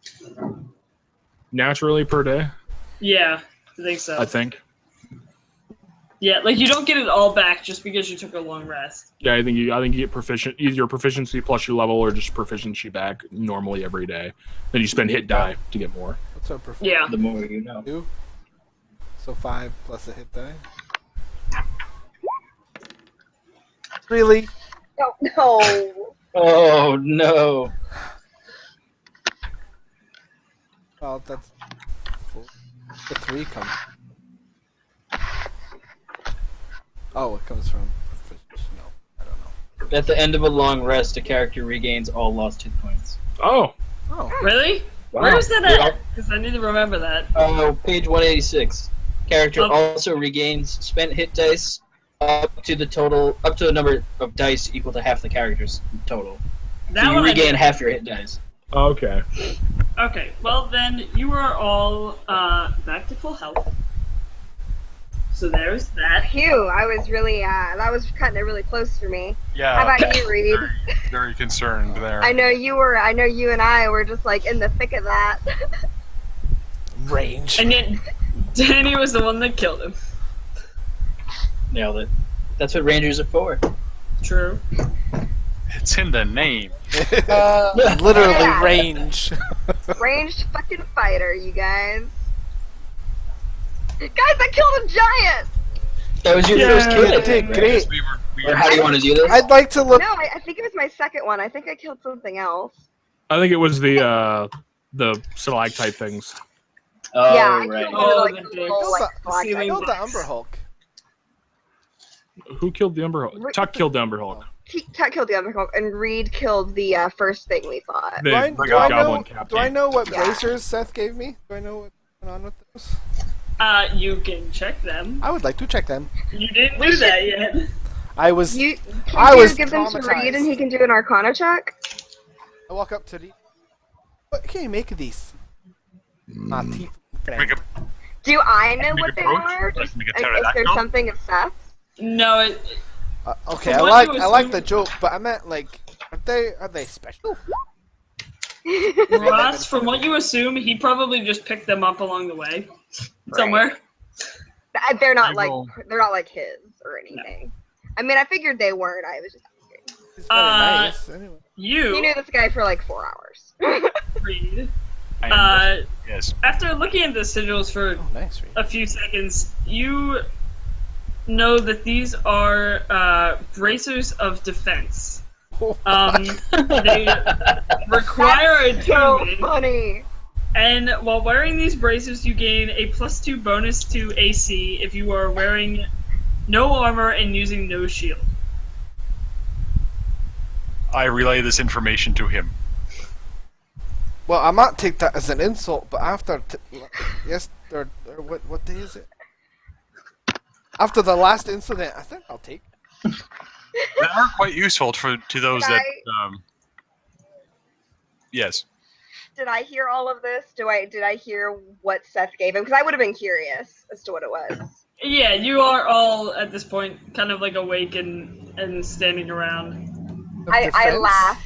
naturally per day. Yeah, I think so. I think. Yeah, like you don't get it all back just because you took a long rest. Yeah, I think you get either your proficiency plus your level or just proficiency back normally every day. Then you spend hit die to get more. What's our performance? Yeah. The more you know. 2. So 5 plus a hit die. Really? Oh, no. Oh no. Well, that's 4. The 3 comes. Oh, it comes from. No, I don't know. At the end of a long rest, a character regains all lost hit points. Oh, Oh, Really? wow. Where is that Yeah. at? Because I need to remember that. Page 186. Character Okay. also regains spent hit dice up to a number of dice equal to half the character's total. That So you one I regain did. half your hit dice. Okay. Okay, well then you are all back to full health. So there's that. Phew, I was really, that was cutting it really close for me. Yeah. How about you, Reed? Very concerned there. I know you and I were just like in the thick of that. range. And yet Danny was the one that killed him. Nailed it. That's what rangers are for. True. It's in the name. Literally Yeah. range. Ranged fucking fighter, you guys. Guys, I killed a giant! That was your Yeah, first kill. I you think, did right? great. Or how do you want to do this? I'd like to look. No, I think it was my second one. I think I killed something else. I think it was the stalactite things. Oh, yeah, I right. killed one of Oh, like the the dicks. little like I black Ceiling killed the box. Umber Hulk. Who killed the Umber Hulk? Tuck killed the Umber Hulk. Tuck killed the other Hulk, and Reed killed the first thing we fought. The Do I, the do, I goblin know, captain. do I know what Yeah. bracers Seth gave me? Do I know what's going on with those? You can check them. I would like to check them. You didn't We do should- that yet. I was. You I can was give them to Reed, and traumatized. he can do an Arcana check. I walk up to the. What can you make of these? Ah, teeth. Make a, Do I know Make what a they brooch? are? Like make a Is there pterodactyl? something of Seth's? No, Okay, From I what like you I like assume- the joke, but I meant like, are they special? Ross, from what you assume, he probably just picked them up along the way. Somewhere. They're not I like will- his or anything. I mean, I figured they weren't. I was just asking. It's very nice. Anyway. You You, knew this guy for like 4 hours. Reed, I am yes. after looking at the sigils for Oh, nice. Reed. a few seconds, you know that these are bracers of defense. They require That's so attunement, funny. and while wearing these bracers, you gain a +2 bonus to AC if you are wearing no armor and using no shield. I relay this information to him. Well, I might take that as an insult, but after yes, or what day is it? After the last incident, I think I'll take. They are quite useful to those Did that. Yes. Did I hear all of this? Did I hear what Seth gave him? Because I would have been curious as to what it was. Yeah, you are all at this point kind of like awake and standing around. Of I defense? laugh.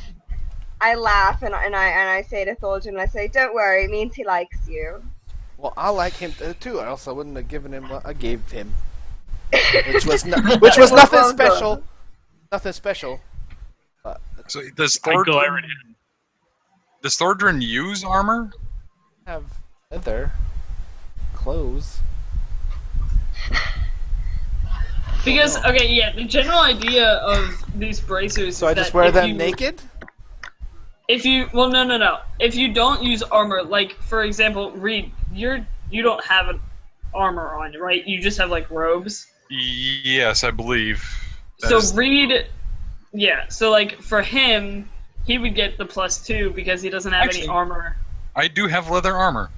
I laugh and I say to Thorjan, I say, "Don't worry, it means he likes you." Well, I like him too, or else I wouldn't have given him what I gave him, which was nothing Well, special. Nothing special. But So does I glare at Thordrin? Does Thordrin use armor? have leather clothes. Because okay, yeah, the general idea of these bracers. So is I just that wear if them you- naked. If you no. If you don't use armor, like for example, Reed, you don't have an armor on, right? You just have like robes. Yes, I believe. That So is- Reed, yeah. So like for him, he would get the +2 because he doesn't have any Actually- armor. I do have leather armor.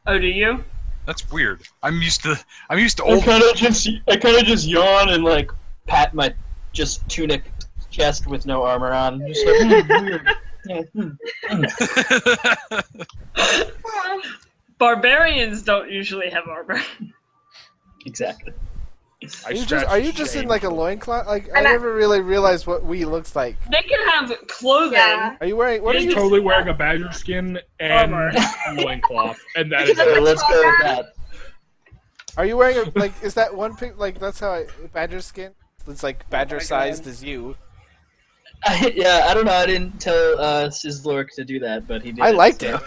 Oh, do you? That's weird. I'm used to I old. kind of just yawn and like pat my just tunic chest with no armor on. Just like, weird. Yeah, Barbarians don't usually have armor. Exactly. Are you just in like a loincloth? Like I And I- never really realized what we looks like. They can have clothing. Yeah. Are you wearing? What are Yeah, you? Totally wearing a badger skin and Armor. a loincloth, and that is So it. let's go with that. Are you wearing a, like? Is that one pic? Like that's how badger skin? It's like badger sized as you. Yeah, I don't know. I didn't tell Sizzlork to do that, but he did. I liked so. it.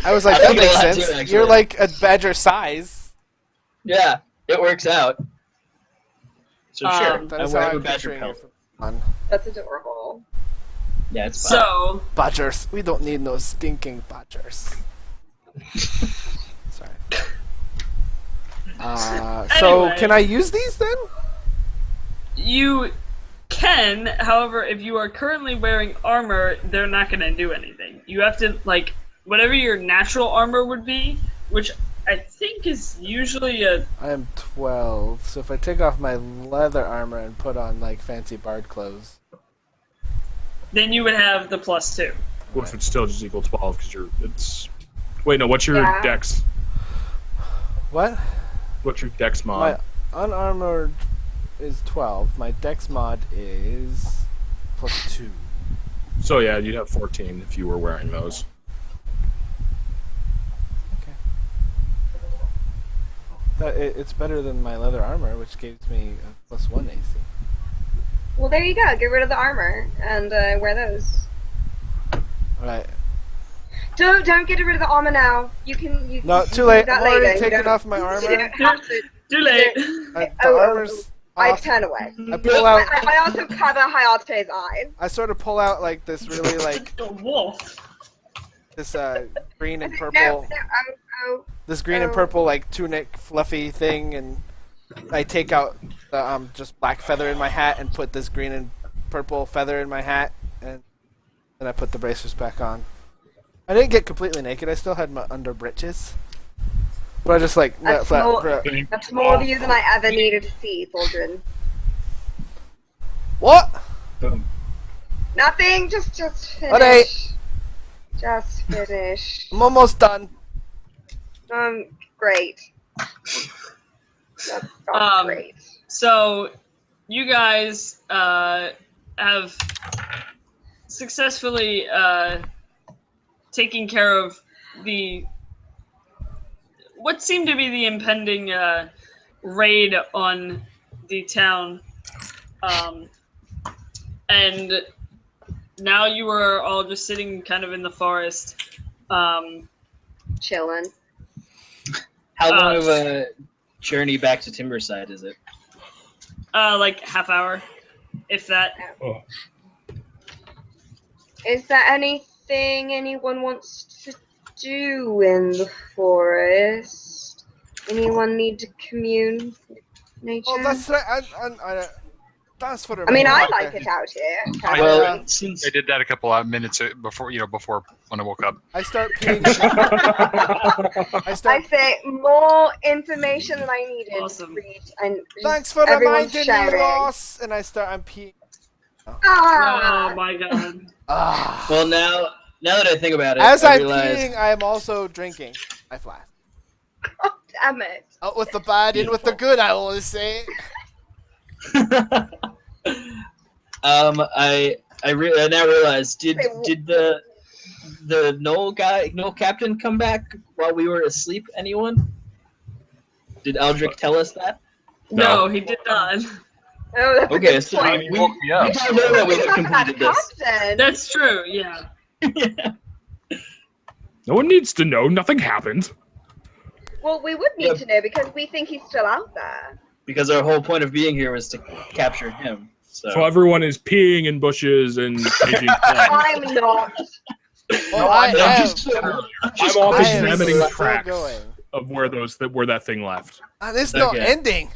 I was like, I that think a makes lot sense. too, actually. You're like a badger size. Yeah, it works out. So sure, Um, That I is wear how a I'm badger picturing pelt. it. On That's adorable. Yeah, it's fine. so badgers. We don't need no stinking badgers. Sorry. So Anyway. can I use these then? you can, however, if you are currently wearing armor, they're not going to do anything. You have to, like, whatever your natural armor would be, which I think is usually a... I am 12, so if I take off my leather armor and put on like fancy bard clothes. Then you would have the +2. Which would still just equal 12 because it's. Wait, no. What's your Yeah. dex? What? What's your dex mod? My unarmored is 12. My dex mod is +2. So yeah, you'd have 14 if you were wearing those. It's better than my leather armor, which gives me a +1 AC. Well, there you go. Get rid of the armor and wear those. Right. Don't get rid of the armor now. You can. You No, can too do late. that I'm already later. You taking don't- off my You armor. don't have to. Too late. The Oh, armor's I off. turn away. I pull out. I also cover Hayate's eyes. I sort of pull out like this really like The wolf. this green and No, purple, oh, this green and oh. purple like tunic fluffy thing, and I take out the just black feather in my hat and put this green and purple feather in my hat, and then I put the bracers back on. I didn't get completely naked. I still had my under breeches, but I just like That's that's more of you than I ever needed to see, Thaldrin. What? Boom. Nothing. Just finish. Alright. Just finish. I'm almost done. Great. That's great. So, you guys have successfully taken care of what seemed to be the impending raid on the town, and now you are all just sitting kind of in the forest. Chilling. How long of a journey back to Timberside is it? Like half hour, if that. Oh. Is there anything anyone wants to do in the forest? Anyone need to commune with nature? Oh, that's right. That's for. I mean, I like it out here. Well, since I did that a couple of minutes before when I woke up. I start peeing. I I start. say more information than I needed Awesome. to read, and Thanks for everyone's reminding me, shouting. Ross. And I start. I'm peeing. Ah! Oh my god. Ah. well now that I think about it, As I I'm realize peeing, I am also drinking. I flash. God damn it! Out with the bad, in with the good. I always say. I now realize did the Knoll captain come back while we were asleep? Anyone? Did Eldrick tell us that? No, he did not. Oh, that's a Okay, good so point. He woke me up. I know that we have Talk about completed this. Captain. That's true, yeah. No one needs to know. Nothing happened. Well, we would need Yep. to know because we think he's still out there. Because our whole point of being here was to capture him. So everyone is peeing in bushes and making fun. I'm not. Oh, I I'm am. I'm off I am examining still tracks going. of where that thing left. This not Okay. ending.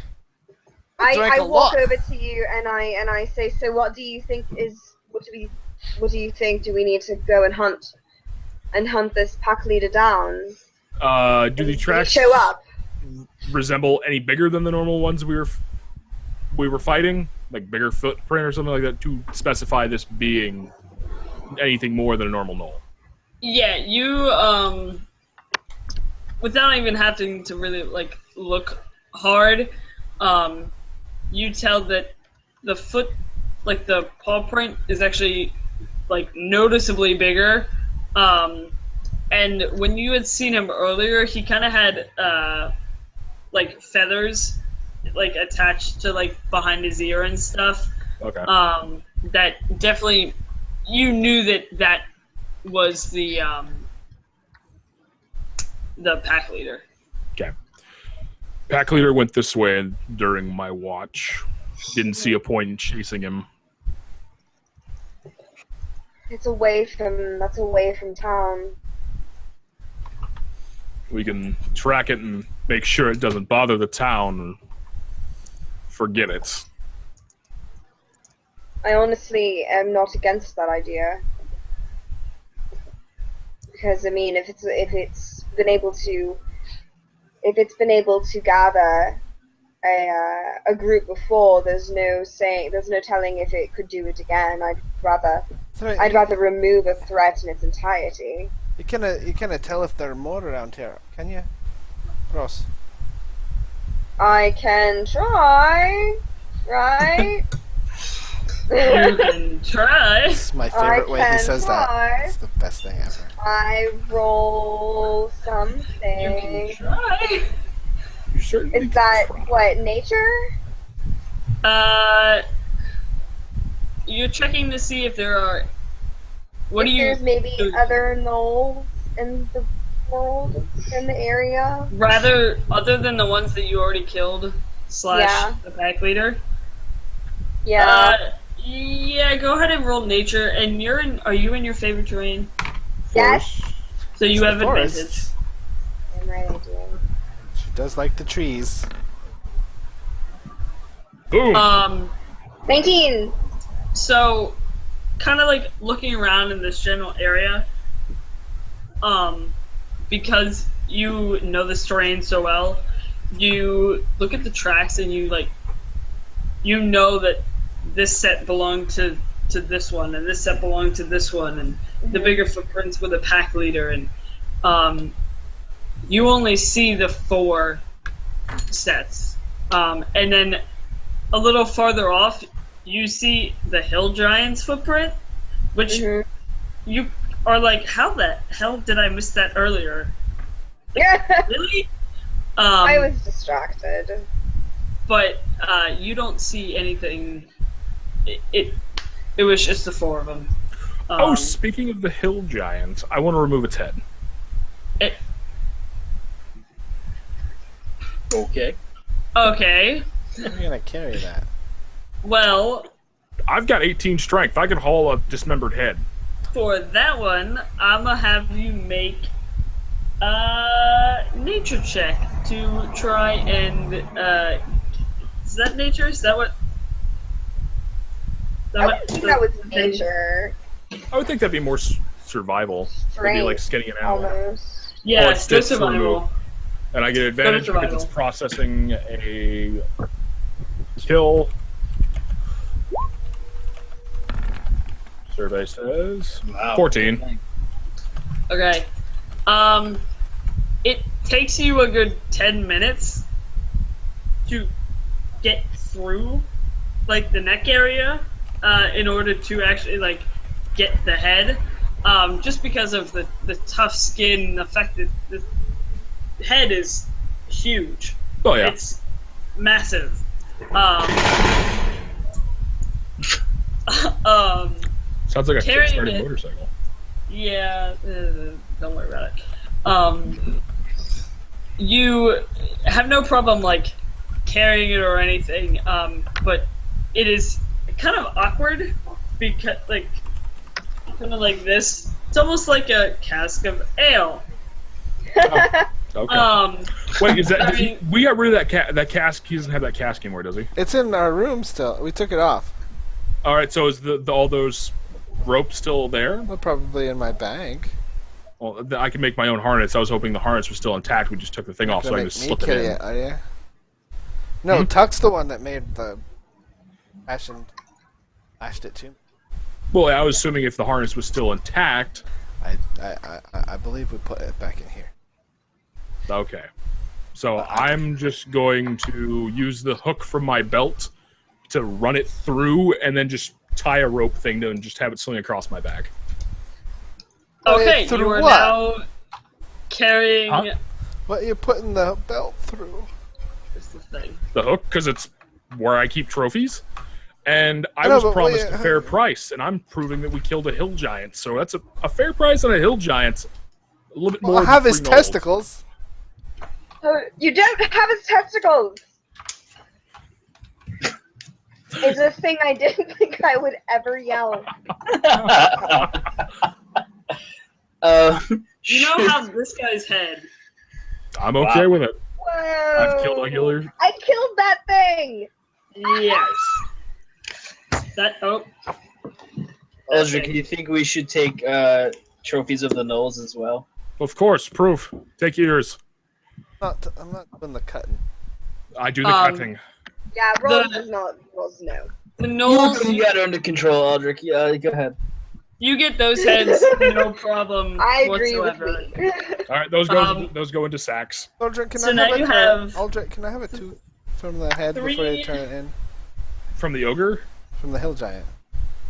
drank I a walk lot. over to you and I say, so what do you think what do you think? Do we need to go and hunt this pack leader down? Do the Do we tracks show up? resemble any bigger than the normal ones we were fighting? Like bigger footprint or something like that to specify this being anything more than a normal knoll? Yeah, you without even having to really like look hard, you tell that the foot, like the paw print, is actually like noticeably bigger. And when you had seen him earlier, he kind of had like feathers like attached to like behind his ear and stuff. Okay. That definitely, you knew that was the the pack leader. Okay. Pack leader went this way during my watch. Didn't see a point in chasing him. That's away from town. We can track it and make sure it doesn't bother the town. And forget it. I honestly am not against that idea. Because I mean, if it's been able to gather a group before, there's no telling if it could do it again. I'd rather remove a threat in its entirety. You cannot tell if there are more around here, can you, Ross? I can try, right? You can try. It's my favorite way he can says try. that. It's the best thing ever. I roll You can something. try. You certainly Is that can try. what, nature? You're checking to see if there are. What if do you? there's maybe other gnolls in the world, in the area? Rather, other than the ones that you already killed, / Yeah. the pack leader. Yeah. Yeah. Go ahead and roll nature, and are you in your favorite terrain? Yes. So you have advantage. Forests. I'm right, I do. She does like the trees. Boom! 19! So, kind of like looking around in this general area, because you know this terrain so well, you look at the tracks and you know that this set belonged to this one, and this set belonged to this one, and the bigger footprints with a pack leader, and you only see the 4 sets, and then a little farther off, you see the hill giant's footprint, which you are like, how the hell did I miss that earlier? Really? I was distracted. But you don't see anything. It was just the 4 of them. Speaking of the hill giant, I want to remove its head. Okay. Okay. How are you gonna carry that? Well, I've got 18 strength. I can haul a dismembered head. for that one, I'm gonna have you make nature check to try and is that nature? Is that what? I would think that was nature. I would think that'd be more survival. It'd be like skinning an animal. Almost. Yeah, it's go just survival. And I get advantage because survival. it's processing a kill. Survey says Wow. 14. Okay. It takes you a good 10 minutes to get through, like, the neck area, in order to actually, like, get the head. Just because of the tough skin and the fact that the head is huge. Oh yeah. It's massive. Sounds like a carrying kick-started it- motorcycle. Yeah, don't worry about it. You have no problem, like, carrying it or anything, but it is kind of awkward because, like, kind of like this. It's almost like a cask of ale. Okay. Wait, is that I mean- we got rid of that cask? He doesn't have that cask anymore, does he? It's in our room still. We took it off. All right. So is the all those ropes still there? Well, probably in my bag. Well, I can make my own harness. I was hoping the harness was still intact. We just took the thing off, so I Gonna can just make me slip it carry in. it, are you? No, Tuck's the one that made the passion. Lashed it to me. Well, I was assuming if the harness was still intact. I believe we put it back in here. Okay. So I'm just going to use the hook from my belt to run it through, and then just tie a rope thing to and just have it swing across my back. Okay, through you are what? now carrying. Huh? What are you putting the belt through? What's the thing? The hook, because it's where I keep trophies. And I No, was but promised wait, a fair price, and I'm proving that we killed a hill giant. So that's a fair price on a hill giant. A little bit more. Well, I have than his 3 gnolls. testicles. Oh, you don't have his testicles! It's a thing I didn't think I would ever yell. You know how this guy's head. I'm okay with it. Whoa! I've killed a healer. I killed that thing! Yes. That. Oh. Ezra, do you think we should take trophies of the gnolls as well? Of course, proof. Take yours. I'm not doing the cutting. I do the cutting. Yeah, Rolls is not. Rolls no. The gnolls. You got it under control, Aldrich. Yeah, go ahead. You get those heads, no problem I agree whatsoever. with me. All right, those go into sacks. Aldrich, can So I now have you a have Aldrich, can I have a tooth from the head before you 3. turn it in? From the ogre? From the hill giant.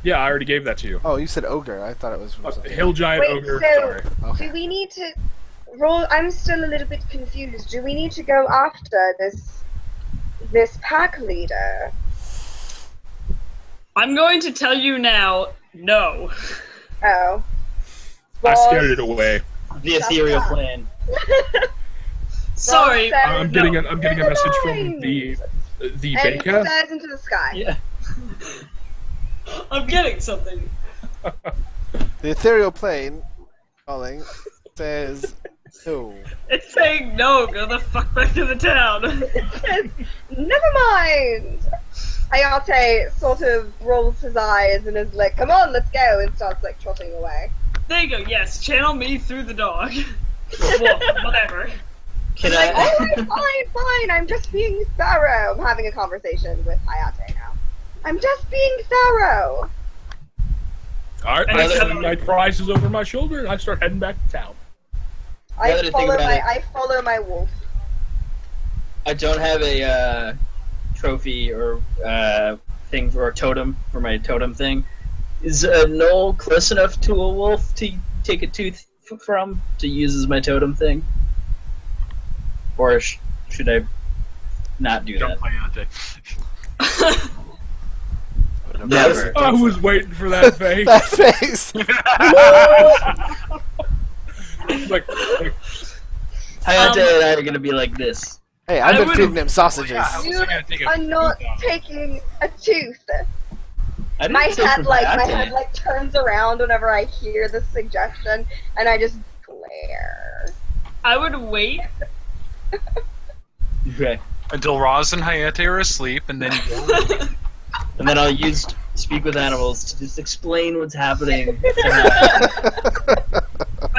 Yeah, I already gave that to you. Oh, you said ogre. I thought it was from something. Hill giant Wait, ogre. so- Sorry. Okay. Do we need to roll? I'm still a little bit confused. Do we need to go after this pack leader? I'm going to tell you now. No. Oh. I Well, scared it away. The ethereal plane. Sorry. Well, I'm getting a message from the and baker. stares into the sky. Yeah. I'm getting something. The ethereal plane calling says no. It's saying no. Go the fuck back to the town. Never mind. Hayate sort of rolls his eyes and is like, "Come on, let's go," and starts like trotting away. There you go. Yes, channel me through the dog. Well, whatever. Can Like, I? alright, fine, I'm just being thorough. I'm having a conversation with Hayate now. I'm just being thorough. All right, And I it's send coming. my prizes over my shoulder and I start heading back to town. Now that I think about it- I follow my wolf. I don't have a trophy or thing for a totem for my totem thing. Is a gnoll close enough to a wolf to take a tooth from to use as my totem thing? Or should I not do Don't that? play out there. Never. I was waiting for that face. That face! like, Hayate and I are gonna be like this. Hey, I've I been would've- feeding him sausages. Yeah, I was You gonna take a are not tooth out. taking a tooth. I didn't My say head from my Hayate. head like turns around whenever I hear this suggestion, and I just glare. I would wait. Okay. Until Roz and Hayate are asleep, and then you go. And then I'll use Speak with Animals to just explain what's happening.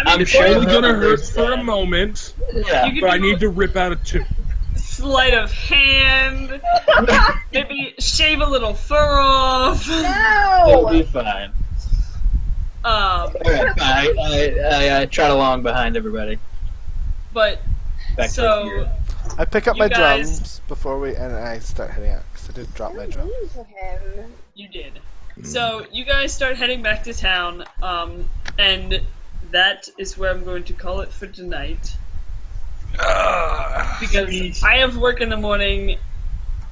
I'm it's sure only they'll gonna hurt for a understand. moment, Yeah. You but I could need to rip out a tooth. do sleight of hand. Maybe shave a little fur off. It'll No! be fine. Alright, fine. I trot along behind everybody. But Back so towards you. I pick up You my guys- drums before and I start heading out because I did drop my drum. Mean to him. you did. So you guys start heading back to town, and that is where I'm going to call it for tonight. Because I have work in the morning,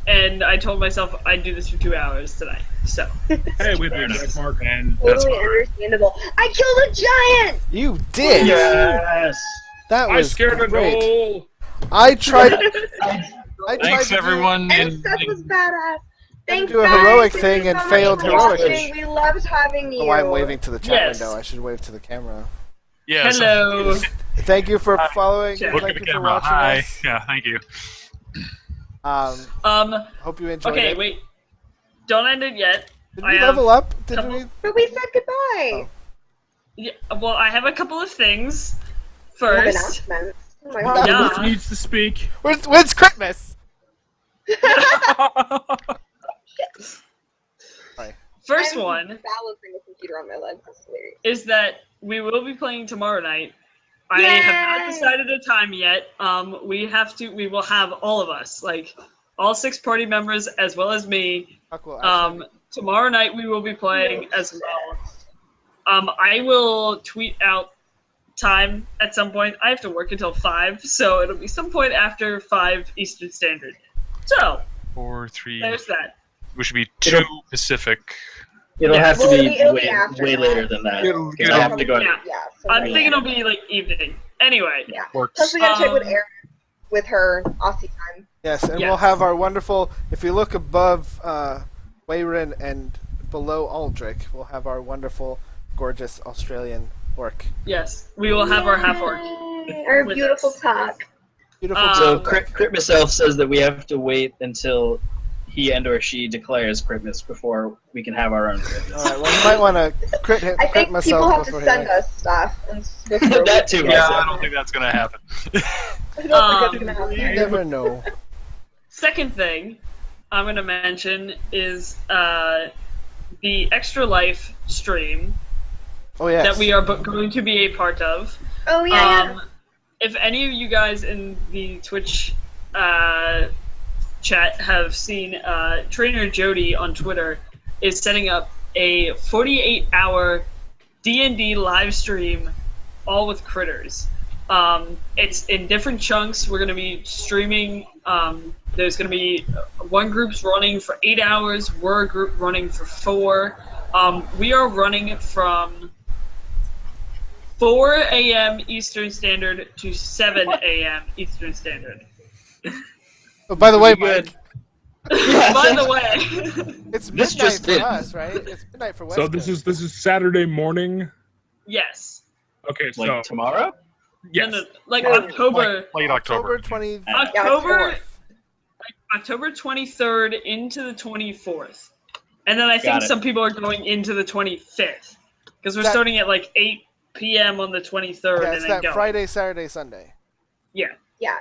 and I told myself I'd do this for 2 hours tonight. So Hey, with me, check mark. And that's Totally understandable. I killed a giant! You did! Yes! That I was scared a great. gnoll. I tried. I tried Thanks, to do- everyone. And Seth was badass. Thanks, do a guys. heroic Thank thing you and so much failed for heroically. watching. We loved having you. Oh, I'm waving to the chat Yes. window. I should wave to the camera. yeah, so- hello. Thank you for following. Check. And Look at thank the you for camera. watching Hi. us. Yeah, thank you. Hope you enjoyed Okay, it. wait. Don't end it yet. Did I we have level up? Did couple- we? But we said goodbye. Oh. Yeah, well, I have a couple of things. We have First, announcements. Oh my god. Yeah. Who needs to speak? When's Christmas? first I'm one balancing the computer on my legs. That's hilarious. is that we will be playing tomorrow night. I have not Yay! decided a time yet. We will have all of us, like all 6 party members as well as me. Tomorrow night we will be playing as well. I will tweet out time at some point. I have to work until 5, so it'll be some point after 5 Eastern Standard. So 4, 3. there's that. We should be 2 Pacific. It'll Yeah. have to Well, be it'll be way, after way that. later than that. It'll- 'Cause I have to go. Yeah. Yeah. So I'm yeah. thinking it'll be like evening. Anyway, Yeah. Works. Plus we gotta check what Um, Aaron. with her Aussie time. Yes, and Yes. we'll have our wonderful. If you look above Wayrin and below Aldrich, we'll have our wonderful, gorgeous Australian orc. Yes, we will have our half orc. Yay, our with beautiful us. talk. Beautiful. So beautiful. Crit myself says that we have to wait until he and or she declares Critmas before we can have our own Critmas. All right. Well, you might want to crit him. I Crit think myself people have to before send he us stuff. And before That we- too. Yeah, also. I don't think that's gonna happen. I don't think it's gonna You happen. never know. Second thing I'm going to mention is the Extra Life stream Oh yes. that we are going to be a part of. Oh yeah. If any of you guys in the Twitch chat have seen Trainer Jody on Twitter is setting up a 48-hour D&D live stream, all with critters. It's in different chunks. We're going to be streaming. There's going to be one group's running for 8 hours. We're a group running for 4. We are running from 4 a.m. Eastern Standard to 7 a.m. Eastern Standard. Oh, by the way, Pretty Mike, By the way, it's This midnight just for in. us, right? It's midnight for West. So this is Saturday morning. yes. Okay, so Like tomorrow? yes. No, like No, October, Late October. 20. October, 4th. October 23rd into the 24th, and then I think Got it. some people are going into the 25th because we're That- starting at like 8 p.m. on the 23rd Yeah, and it's then that going. Friday, Saturday, Sunday. Yeah. Yeah.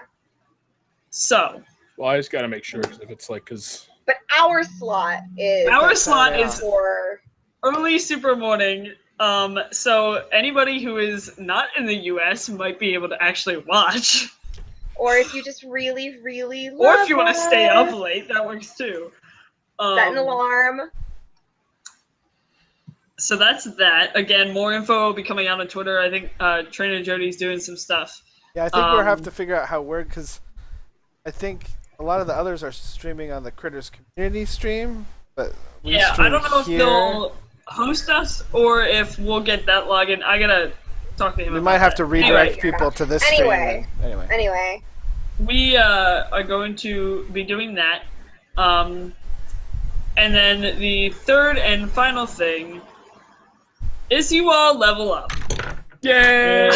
So Well, I just gotta make sure 'cause if it's like because But our slot is our That's slot Saturday. is for early super morning. So anybody who is not in the U.S. might be able to actually watch, or if you just really, really love or if you want to stay up us, late, that works too. set an alarm. So that's that. Again, more info will be coming out on Twitter. I think Trainer Jody's doing some stuff. Yeah, I think we'll have Um, to figure out how we're because I think a lot of the others are streaming on the Critters community stream, but we Yeah, I stream don't know if here. they'll host us or if we'll get that login. I gotta talk to him. We about might have that. to redirect Anyway, people to this Anyway. stream. Anyway. Anyway, we are going to be doing that. And then the third and final thing is you all level up. yay!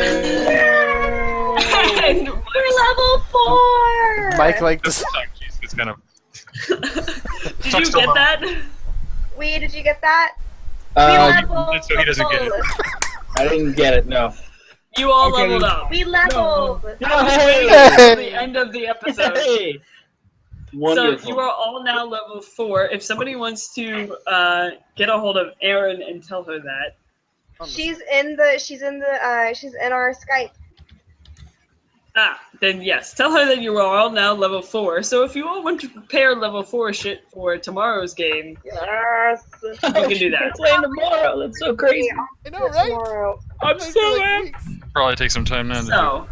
And we're level 4. Mike like This to. jeez, it's kind of. did you get that? Did you get that? Uh, so he doesn't get it. I didn't get it. No. You all Okay. leveled up. We leveled. Hey! At the end of the episode. Hey! So Wonderful. you are all now level 4. If somebody wants to get a hold of Erin and tell her that, She's in our Skype. then yes, tell her that you are all now level 4. So if you all want to prepare level 4 shit for tomorrow's game, Yes. you can do that. We're playing tomorrow. That's so crazy. I know, right? Tomorrow. I'm Like, so like happy. weeks. Probably take some time now. So,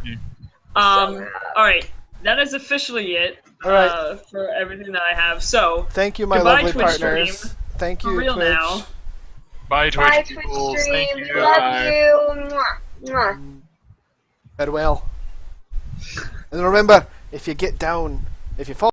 all right, that is officially it All right. for everything that I have. So, Thank you, my Goodbye, lovely Twitch partners. stream. Thank For you, real Twitch. now. Bye, Twitch Bye, people. Twitch Thank stream. you. We love Bye. you. Mwah. Mwah. Farewell. And remember, if you get down, if you fall